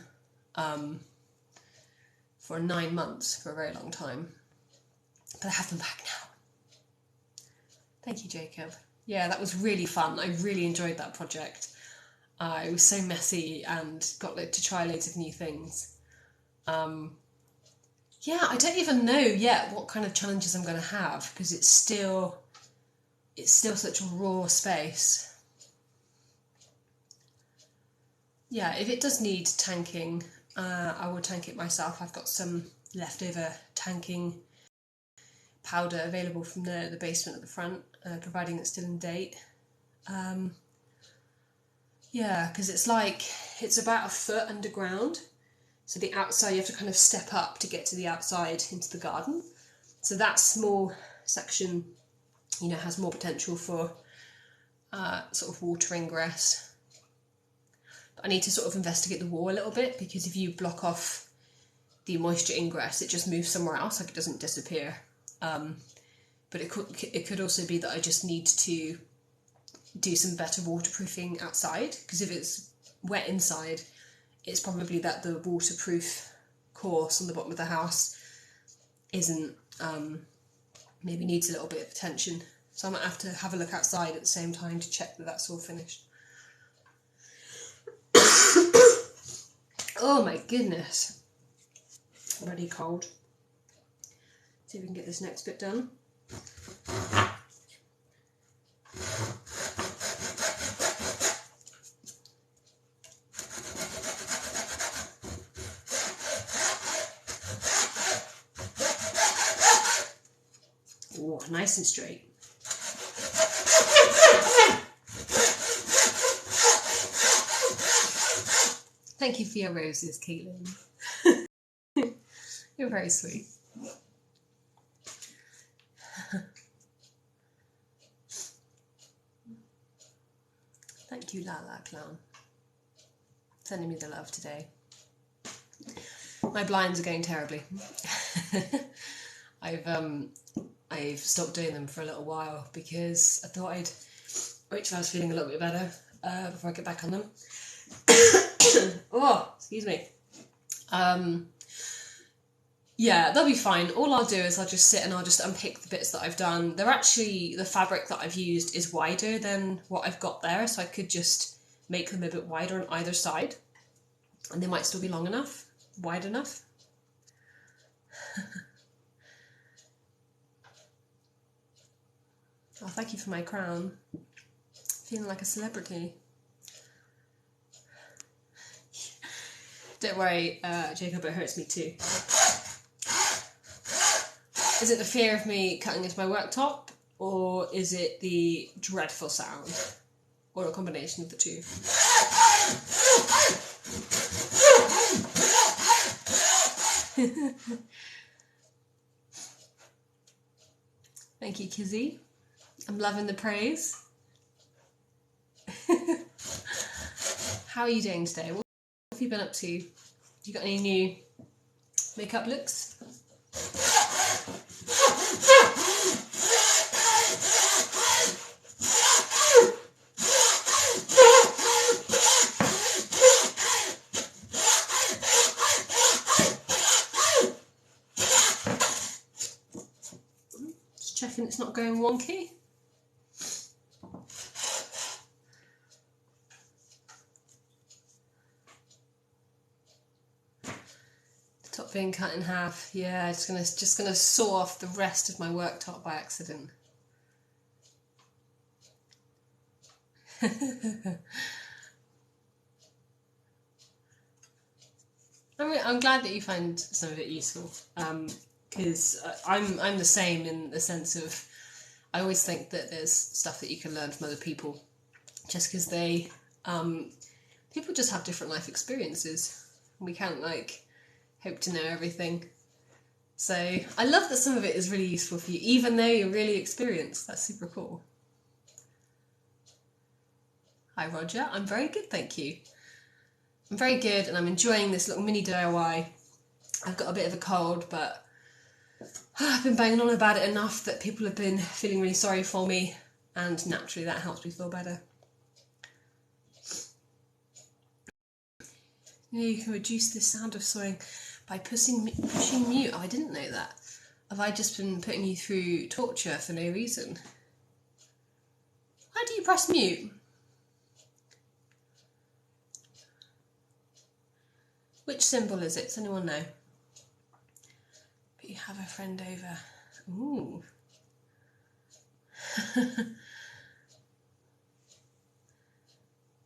for 9 months, for a very long time. But I have them back now. Thank you, Jacob. Yeah, that was really fun. I really enjoyed that project. It was so messy and got to try loads of new things. Yeah, I don't even know yet what kind of challenges I'm going to have because it's still such a raw space. Yeah, if it does need tanking, I will tank it myself. I've got some leftover tanking powder available from the basement at the front, providing it's still in date. Yeah, because it's about a foot underground. So the outside, you have to kind of step up to get to the outside into the garden. So that small section, has more potential for sort of water ingress. But I need to sort of investigate the wall a little bit, because if you block off the moisture ingress, it just moves somewhere else, like it doesn't disappear. But it could also be that I just need to do some better waterproofing outside, because if it's wet inside, it's probably that the waterproof course on the bottom of the house isn't, maybe needs a little bit of attention. So I might have to have a look outside at the same time to check that that's all finished. Oh my goodness. Already cold. See if we can get this next bit done. Oh, nice and straight. Thank you for your roses, Caitlin. You're very sweet. Thank you, Lala Clown. Sending me the love today. My blinds are going terribly. I've stopped doing them for a little while because I thought wait till I was feeling a little bit better before I get back on them. Oh, excuse me. Yeah, they'll be fine. All I'll do is I'll just sit and I'll just unpick the bits that I've done. They're actually, the fabric that I've used is wider than what I've got there, so I could just make them a bit wider on either side. And they might still be long enough, wide enough. Oh, thank you for my crown. Feeling like a celebrity. Don't worry, Jacob, it hurts me too. Is it the fear of me cutting into my worktop, or is it the dreadful sound, or a combination of the two? Thank you, Kizzy. I'm loving the praise. How are you doing today? What have you been up to? You got any new makeup looks? Just checking it's not going wonky. Top being cut in half. Yeah, it's just gonna saw off the rest of my worktop by accident. I'm glad that you find some of it useful, because I'm the same in the sense of I always think that there's stuff that you can learn from other people, just because people just have different life experiences. We can't hope to know everything. So I love that some of it is really useful for you, even though you're really experienced. That's super cool. Hi Roger, I'm very good, thank you. I'm very good and I'm enjoying this little mini DIY. I've got a bit of a cold, but I've been banging on about it enough that people have been feeling really sorry for me, and naturally that helps me feel better. You can reduce the sound of sawing by pushing mute. Oh, I didn't know that. Have I just been putting you through torture for no reason? How do you press mute? Which symbol is it? Does anyone know? But you have a friend over. Ooh.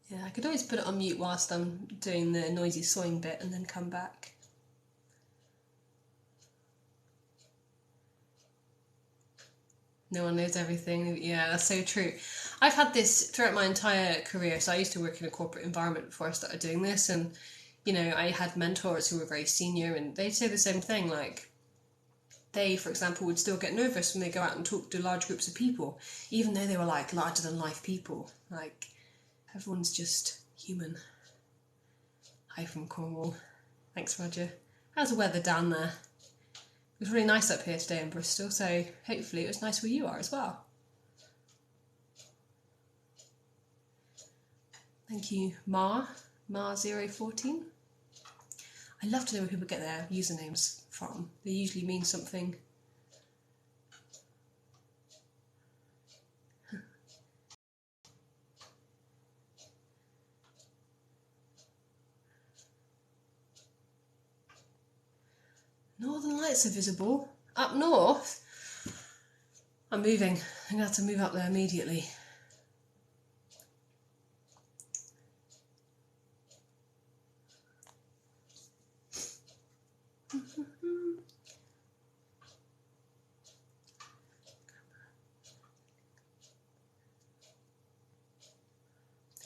Yeah, I could always put it on mute whilst I'm doing the noisy sawing bit and then come back. No one knows everything. Yeah, that's so true. I've had this throughout my entire career. So I used to work in a corporate environment before I started doing this, and you know, I had mentors who were very senior, and they'd say the same thing. Like, they, for example, would still get nervous when they go out and talk to large groups of people, even though they were like larger than life people. Like, everyone's just human. Hi from Cornwall. Thanks, Roger. How's the weather down there? It was really nice up here today in Bristol, so hopefully it was nice where you are as well. Thank you, Ma014. I love to know where people get their usernames from. They usually mean something. Northern Lights are visible. Up north? I'm moving. I'm going to have to move up there immediately.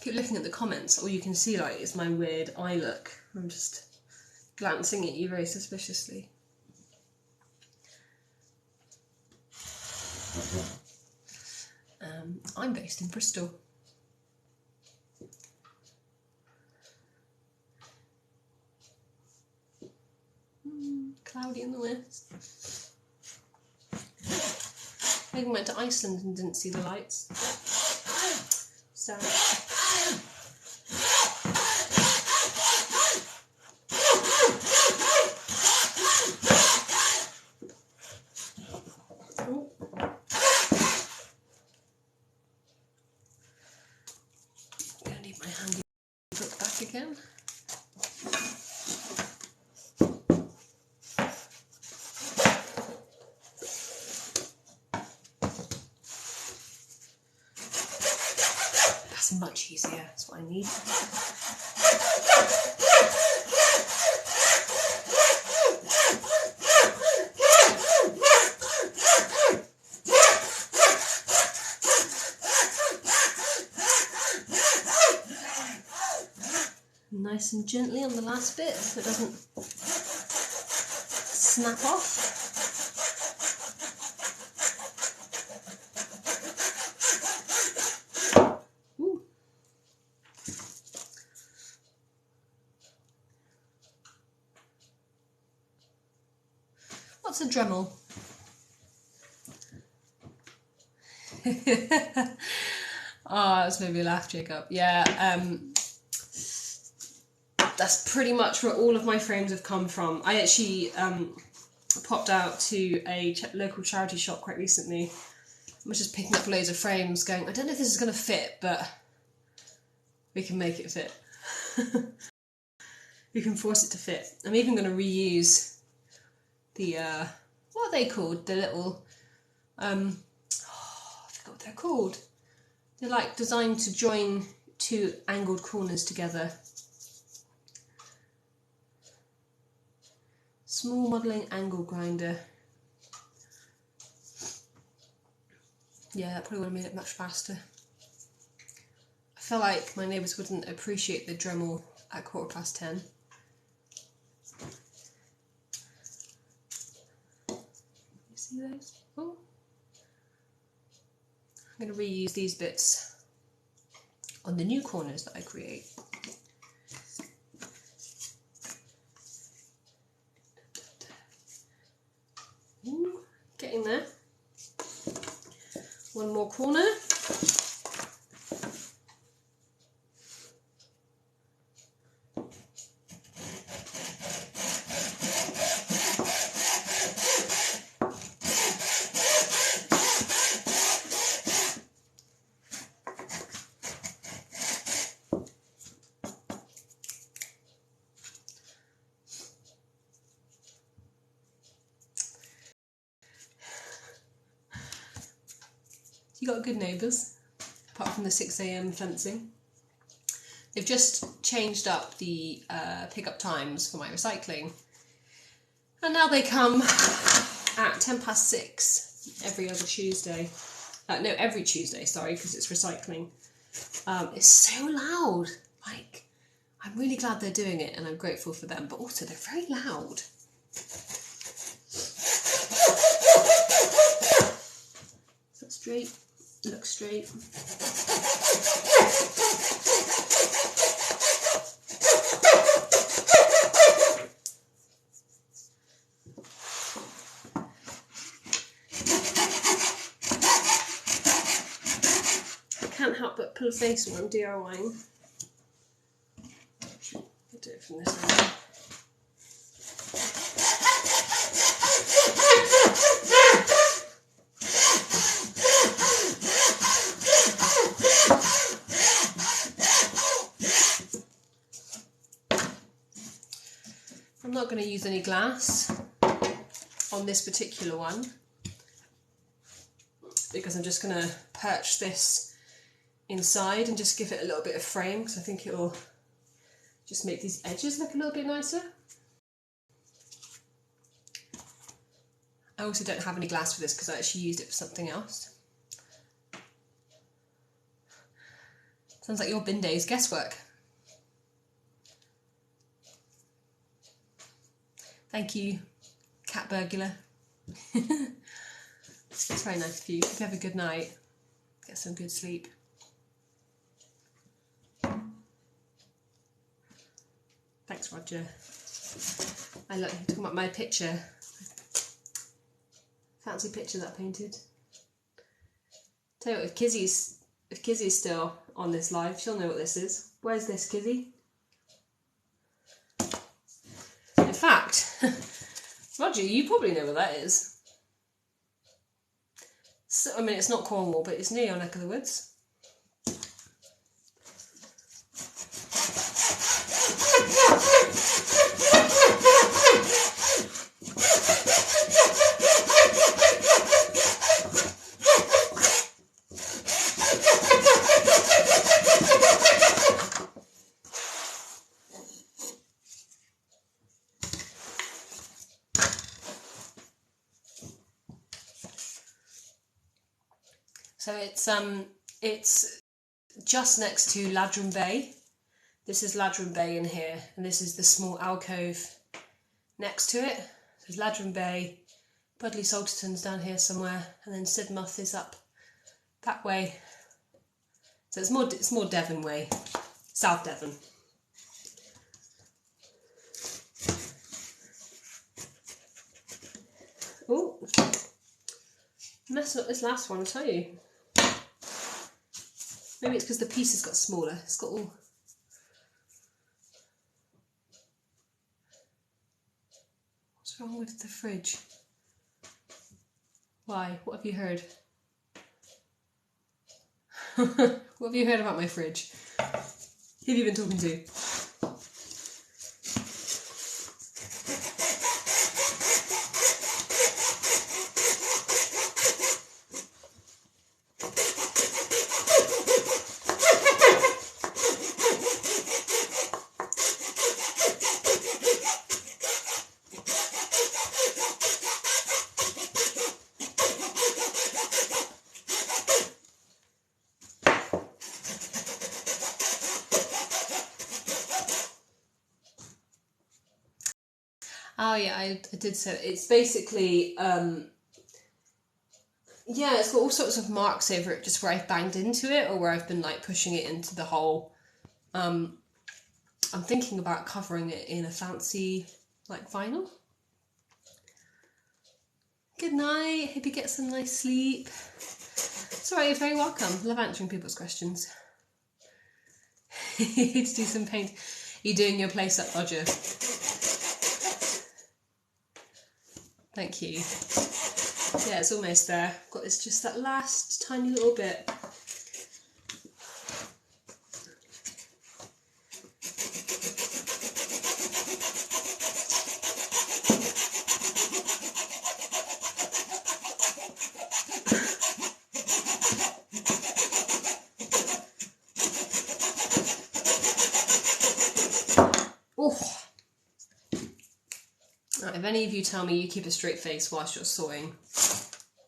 Keep looking at the comments. All you can see like is my weird eye look. I'm just glancing at you very suspiciously. I'm based in Bristol. Cloudy in the west. I even went to Iceland and didn't see the lights. So. Gonna need my handy book back again. That's much easier, that's what I need. Nice and gently on the last bit so it doesn't snap off. Ooh. What's a Dremel? Oh, that's made me laugh, Jacob. Yeah, that's pretty much where all of my frames have come from. I actually popped out to a local charity shop quite recently. I was just picking up loads of frames going, I don't know if this is going to fit, but we can make it fit. We can force it to fit. I'm even going to reuse the, what are they called? The little, I forgot what they're called. They're like designed to join two angled corners together. Small modelling angle grinder. Yeah, that probably would have made it much faster. I feel like my neighbours wouldn't appreciate the Dremel at 10:15. You see those? Oh. I'm going to reuse these bits on the new corners that I create. Ooh, getting there. One more corner. You got good neighbours, apart from the 6 AM fencing. They've just changed up the pick-up times for my recycling. And now they come at 6:10 every other Tuesday. No, every Tuesday, sorry, because it's recycling. It's so loud. Like, I'm really glad they're doing it and I'm grateful for them, but also they're very loud. Is that straight? Look straight. I can't help but pull a face when I'm DIYing. I'll do it from this angle. I'm not going to use any glass on this particular one because I'm just going to perch this inside and just give it a little bit of frame because I think it will just make these edges look a little bit nicer. I also don't have any glass for this because I actually used it for something else. Sounds like your bin day's guesswork. Thank you, cat burglar. It's very nice of you. Hope you have a good night. Get some good sleep. Thanks, Roger. I like talking about my picture. Fancy picture that I painted. Tell you what, if Kizzy's still on this live, she'll know what this is. Where's this, Kizzy? In fact, Roger, you probably know what that is. So, I mean, it's not Cornwall, but it's near your neck of the woods. So it's just next to Ladram Bay. This is Ladram Bay in here, and this is the small alcove next to it. There's Ladram Bay, Budleigh Salterton's down here somewhere, and then Sidmouth is up that way. So it's more Devon way, South Devon. Oh, messing up this last one, I'll tell you. Maybe it's because the piece has got smaller. It's got all... What's wrong with the fridge? Why? What have you heard? What have you heard about my fridge? Who have you been talking to? Oh yeah, I did say it's basically Yeah, it's got all sorts of marks over it, just where I've banged into it or where I've been like pushing it into the hole. I'm thinking about covering it in a fancy like vinyl. Good night, hope you get some nice sleep. It's alright, you're very welcome. Love answering people's questions. To do some paint. You're doing your place up, Roger. Thank you. Yeah, it's almost there. Got this, just that last tiny little bit. Right, if any of you tell me you keep a straight face whilst you're sawing,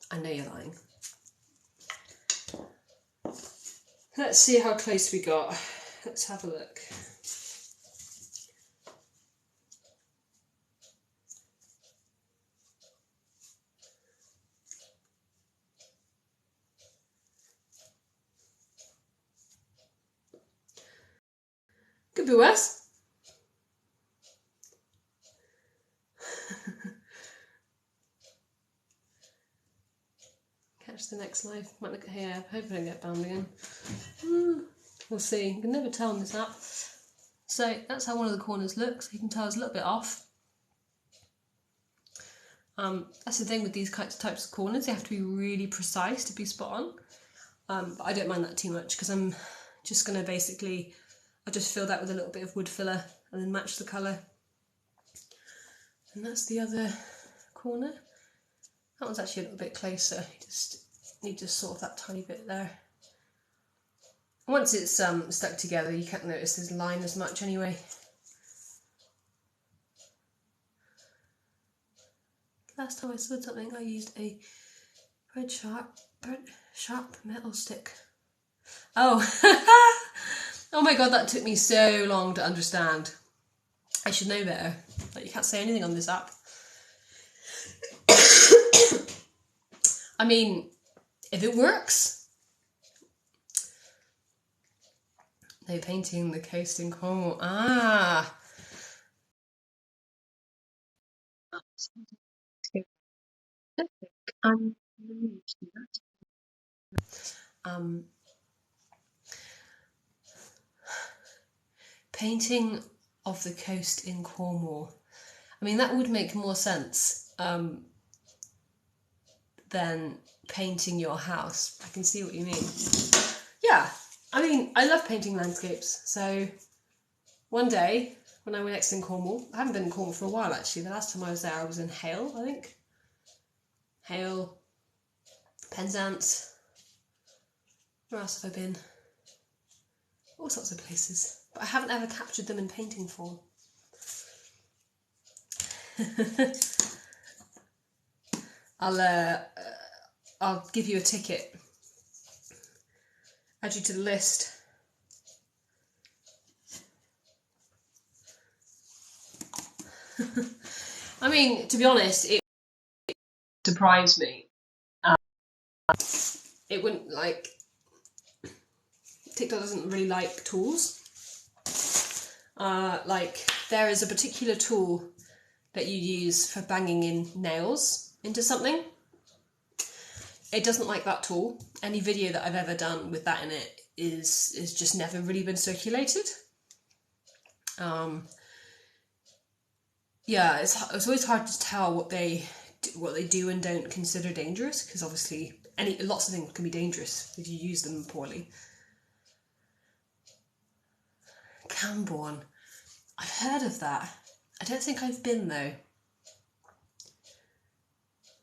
I know you're lying. Let's see how close we got. Let's have a look. Could be worse. Catch the next live. Might look at here. I hope I don't get banned again. We'll see. You can never tell on this app. So that's how one of the corners looks. You can tell it's a little bit off. That's the thing with these types of corners. They have to be really precise to be spot on. But I don't mind that too much because I'm just going to basically, I'll just fill that with a little bit of wood filler and then match the colour. And that's the other corner. That one's actually a little bit closer. You just need to sort of that tiny bit there. Once it's stuck together, you can't notice this line as much anyway. Last time I sewed something, I used a red sharp metal stick. Oh, oh my god, that took me so long to understand. I should know better. Like, you can't say anything on this app. I mean, if it works. No painting the coast in Cornwall. Ah. Painting of the coast in Cornwall. I mean, that would make more sense than painting your house. I can see what you mean. Yeah, I mean, I love painting landscapes. So one day when I went next in Cornwall, I haven't been in Cornwall for a while actually. The last time I was there, I was in Hale, I think. Hale, Penzance. Where else have I been? All sorts of places. But I haven't ever captured them in painting form. I'll give you a ticket. Add you to the list. I mean, to be honest, it surprised me. It wouldn't like... TikTok doesn't really like tools. Like, there is a particular tool that you use for banging in nails into something. It doesn't like that tool. Any video that I've ever done with that in it is just never really been circulated. Yeah, it's always hard to tell what they do and don't consider dangerous, because obviously lots of things can be dangerous if you use them poorly. Camborne. I've heard of that. I don't think I've been though.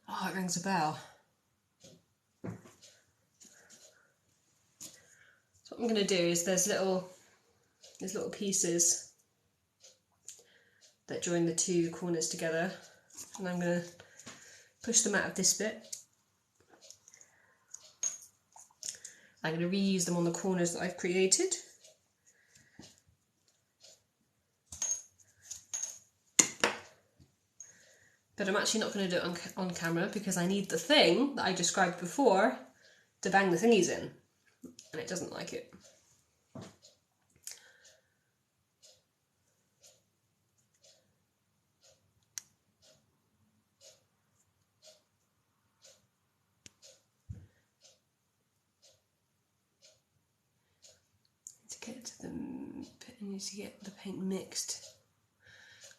Oh, it rings a bell. So what I'm going to do is there's little pieces that join the two corners together, and I'm going to push them out of this bit. I'm going to reuse them on the corners that I've created. But I'm actually not going to do it on camera because I need the thing that I described before to bang the thingies in, and it doesn't like it. I need to get the paint mixed.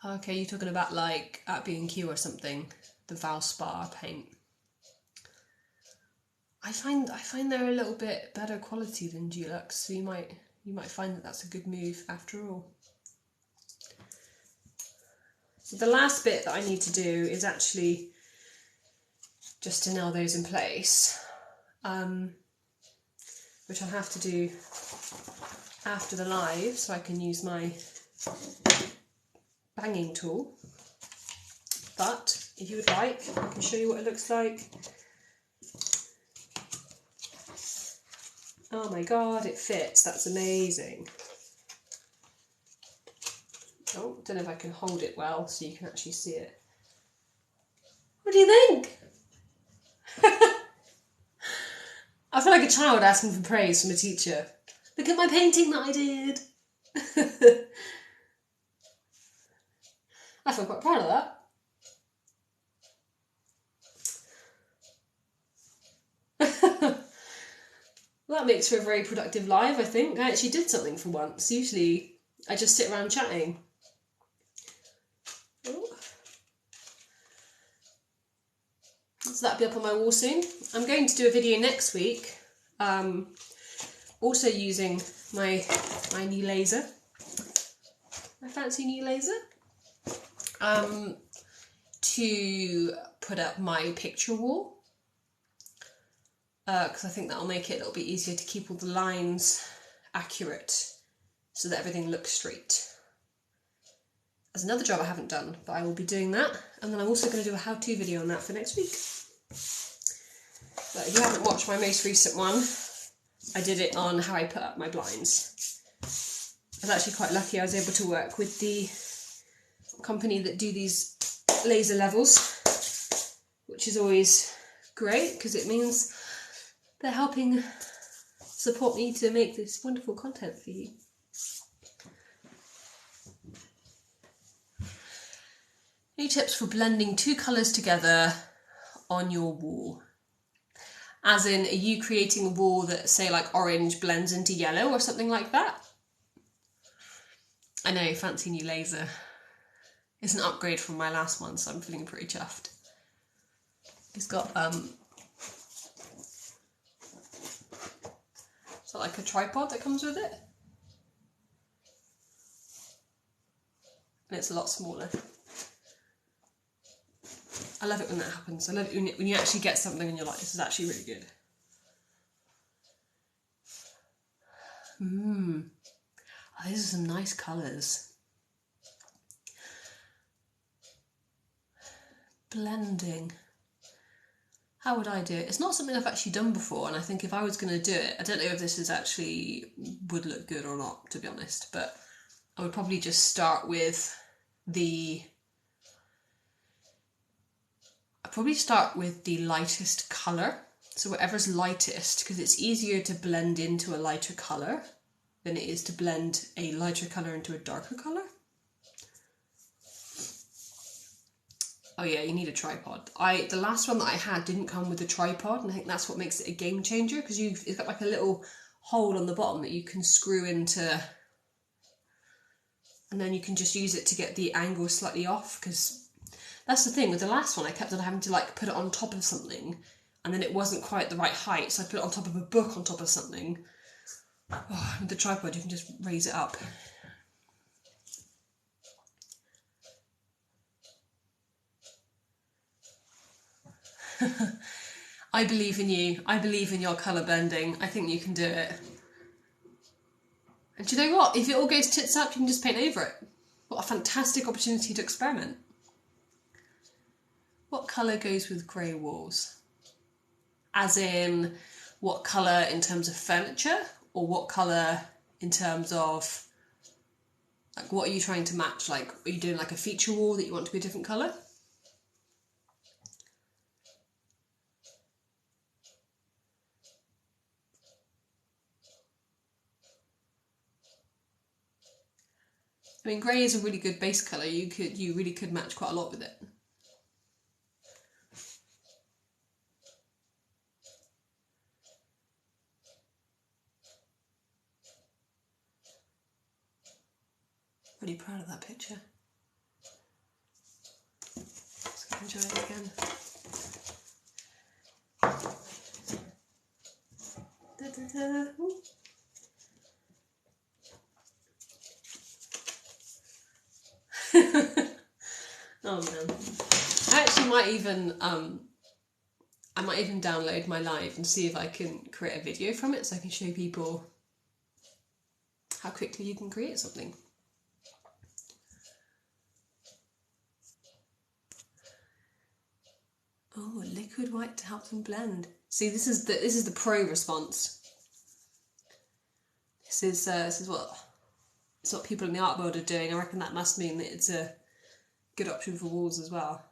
Okay, you're talking about like at B&Q or something, the Valspar paint. I find they're a little bit better quality than Dulux, so you might find that that's a good move after all. So the last bit that I need to do is actually just to nail those in place, which I'll have to do after the live so I can use my banging tool. But if you would like, I can show you what it looks like. Oh my god, it fits, that's amazing. Oh, don't know if I can hold it well so you can actually see it. What do you think? I feel like a child asking for praise from a teacher. Look at my painting that I did. I feel quite proud of that. Well, that makes for a very productive live, I think. I actually did something for once. Usually I just sit around chatting. Oh. So that'll be up on my wall soon. I'm going to do a video next week, also using my new laser, my fancy new laser, to put up my picture wall, because I think that'll make it a little bit easier to keep all the lines accurate so that everything looks straight. There's another job I haven't done, but I will be doing that, and then I'm also going to do a how-to video on that for next week. But if you haven't watched my most recent one, I did it on how I put up my blinds. I was actually quite lucky. I was able to work with the company that do these laser levels, which is always great because it means they're helping support me to make this wonderful content for you. Any tips for blending two colours together on your wall? As in, are you creating a wall that, say, like orange blends into yellow or something like that? I know, fancy new laser. It's an upgrade from my last one, so I'm feeling pretty chuffed. It's got, is that like a tripod that comes with it? And it's a lot smaller. I love it when that happens. I love it when you actually get something and you're like, this is actually really good. Oh, these are some nice colours. Blending. How would I do it? It's not something I've actually done before, and I think if I was going to do it, I don't know if this is actually would look good or not, to be honest, but I would probably just start with the lightest colour. So whatever's lightest, because it's easier to blend into a lighter colour than it is to blend a lighter colour into a darker colour. Oh yeah, you need a tripod. The last one that I had didn't come with a tripod, and I think that's what makes it a game changer, because it's got like a little hole on the bottom that you can screw into, and then you can just use it to get the angle slightly off, because that's the thing, with the last one I kept on having to like put it on top of something and then it wasn't quite the right height, so I put it on top of a book on top of something. Oh, with the tripod you can just raise it up. I believe in you. I believe in your colour blending. I think you can do it. And do you know what? If it all goes tits up, you can just paint over it. What a fantastic opportunity to experiment. What colour goes with grey walls? As in, what colour in terms of furniture, or what colour in terms of, like, what are you trying to match? Like, are you doing like a feature wall that you want to be a different colour? I mean, grey is a really good base colour. You really could match quite a lot with it. Really proud of that picture. Let's go enjoy it again. Da, da, da. Oh man. I actually might even download my live and see if I can create a video from it so I can show people how quickly you can create something. Oh, liquid white to help them blend. See, this is the pro response. This is what people in the art world are doing. I reckon that must mean that it's a good option for walls as well.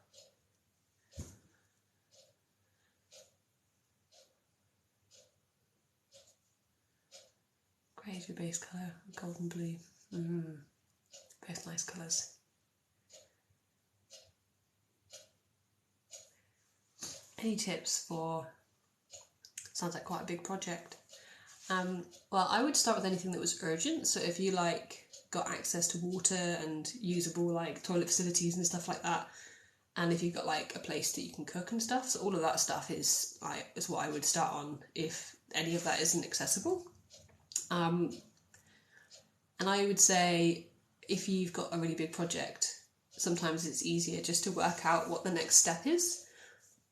Grey is your base colour, golden blue. Both nice colours. Any tips for, sounds like quite a big project. Well, I would start with anything that was urgent. So if you got access to water and usable like toilet facilities and stuff like that, and if you've got like a place that you can cook and stuff, so all of that stuff is what I would start on if any of that isn't accessible. And I would say if you've got a really big project, sometimes it's easier just to work out what the next step is.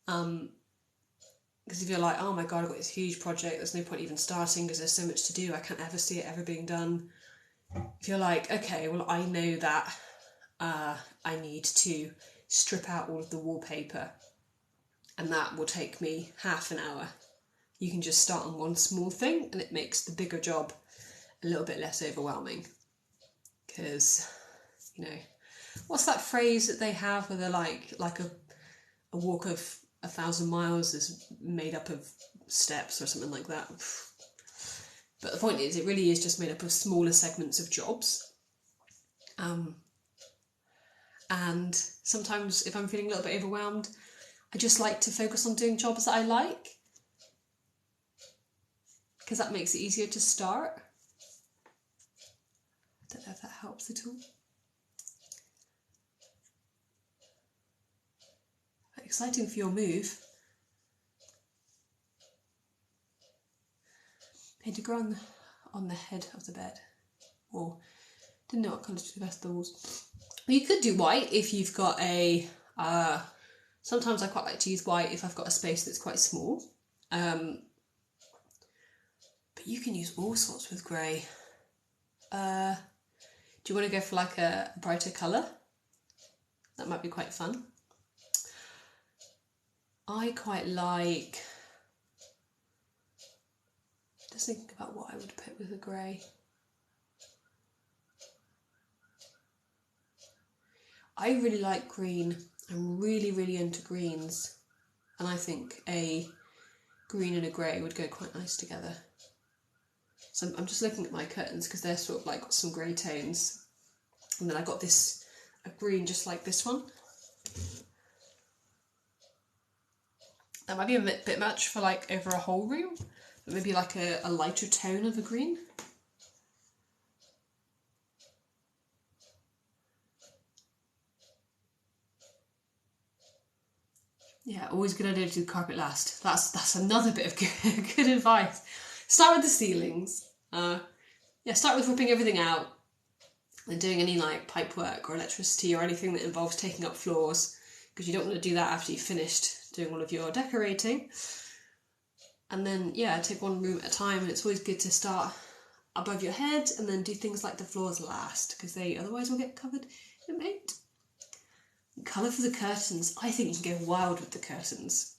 Because if you're like, oh my god, I've got this huge project, there's no point even starting because there's so much to do, I can't ever see it ever being done. If you're like, okay, well I know that I need to strip out all of the wallpaper and that will take me half an hour. You can just start on one small thing and it makes the bigger job a little bit less overwhelming. Because, you know, what's that phrase that they have where they're like a walk of 1,000 miles is made up of steps or something like that. But the point is, it really is just made up of smaller segments of jobs. And sometimes if I'm feeling a little bit overwhelmed, I just like to focus on doing jobs that I like, because that makes it easier to start. I don't know if that helps at all. But exciting for your move. Paint a ground on the head of the bed. Or didn't know what colour to do the rest of the walls. You could do white if you've got a... sometimes I quite like to use white if I've got a space that's quite small. But you can use all sorts with grey. Do you want to go for like a brighter colour? That might be quite fun. I quite like... Just thinking about what I would put with a grey. I really like green. I'm really, really into greens. And I think a green and a grey would go quite nice together. So I'm just looking at my curtains because they're sort of like got some grey tones. And then I got a green just like this one. That might be a bit much for like over a whole room. But maybe like a lighter tone of a green. Yeah, always a good idea to do the carpet last. That's another bit of good advice. Start with the ceilings. Start with ripping everything out and doing any like pipe work or electricity or anything that involves taking up floors, because you don't want to do that after you've finished doing all of your decorating. And then, yeah, take one room at a time, and it's always good to start above your head and then do things like the floors last, because they otherwise will get covered in paint. Colour for the curtains. I think you can go wild with the curtains.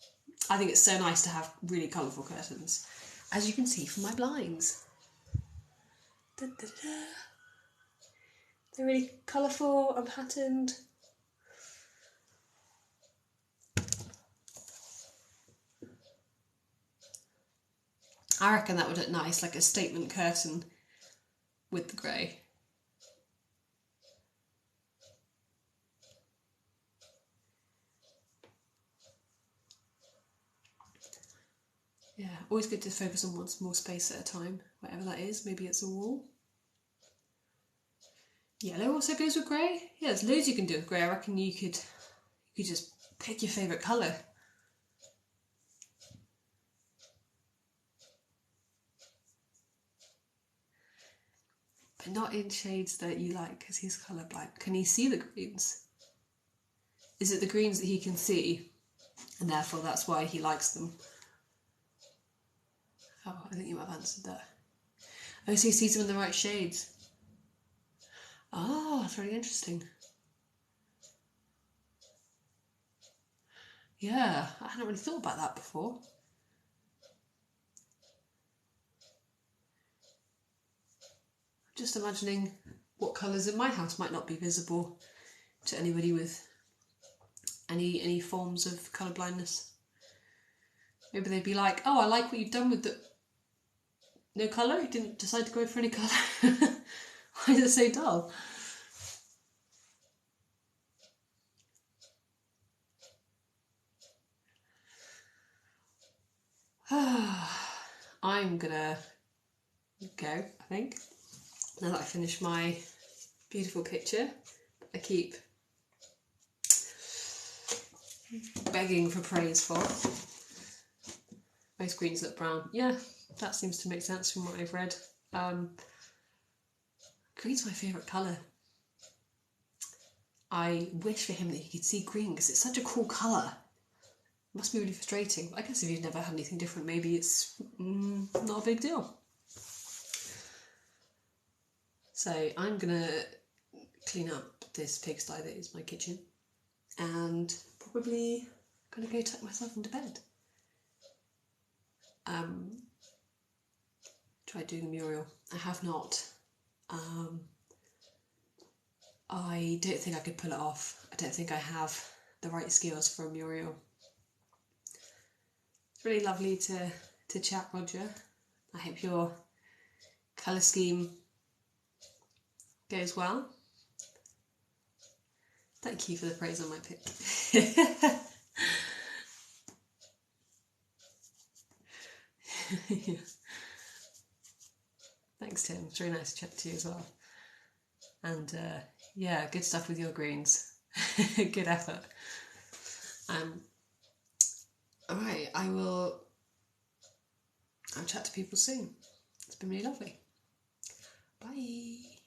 I think it's so nice to have really colourful curtains, as you can see from my blinds. Da, da, da. They're really colourful and patterned. I reckon that would look nice, like a statement curtain with the grey. always good to focus on one small space at a time, whatever that is. Maybe it's a wall. Yellow also goes with grey. Yeah, there's loads you can do with grey. I reckon you could just pick your favourite colour. But not in shades that you like, because he's colourblind. Can he see the greens? Is it the greens that he can see, and therefore that's why he likes them? Oh, I think you might have answered that. Oh, so he sees them in the right shades. Ah, that's really interesting. Yeah, I hadn't really thought about that before. Just imagining what colours in my house might not be visible to anybody with any forms of colour blindness. Maybe they'd be like, oh, I like what you've done with the... No colour? You didn't decide to go for any colour? Why is it so dull? I'm gonna go, I think, now that I finish my beautiful picture. I keep begging for praise for. Most greens look brown. Yeah, that seems to make sense from what I've read. Green's my favourite colour. I wish for him that he could see green because it's such a cool colour. It must be really frustrating. I guess if you've never had anything different, maybe it's not a big deal. So I'm going to clean up this pigsty that is my kitchen and probably going to go tuck myself into bed. Tried doing a mural. I have not. I don't think I could pull it off. I don't think I have the right skills for a mural. It's really lovely to chat, Roger. I hope your colour scheme goes well. Thank you for the praise on my pic. Yeah. Thanks, Tim. It's really nice to chat to you as well. And yeah, good stuff with your greens. Good effort. Alright, I'll chat to people soon. It's been really lovely. Bye.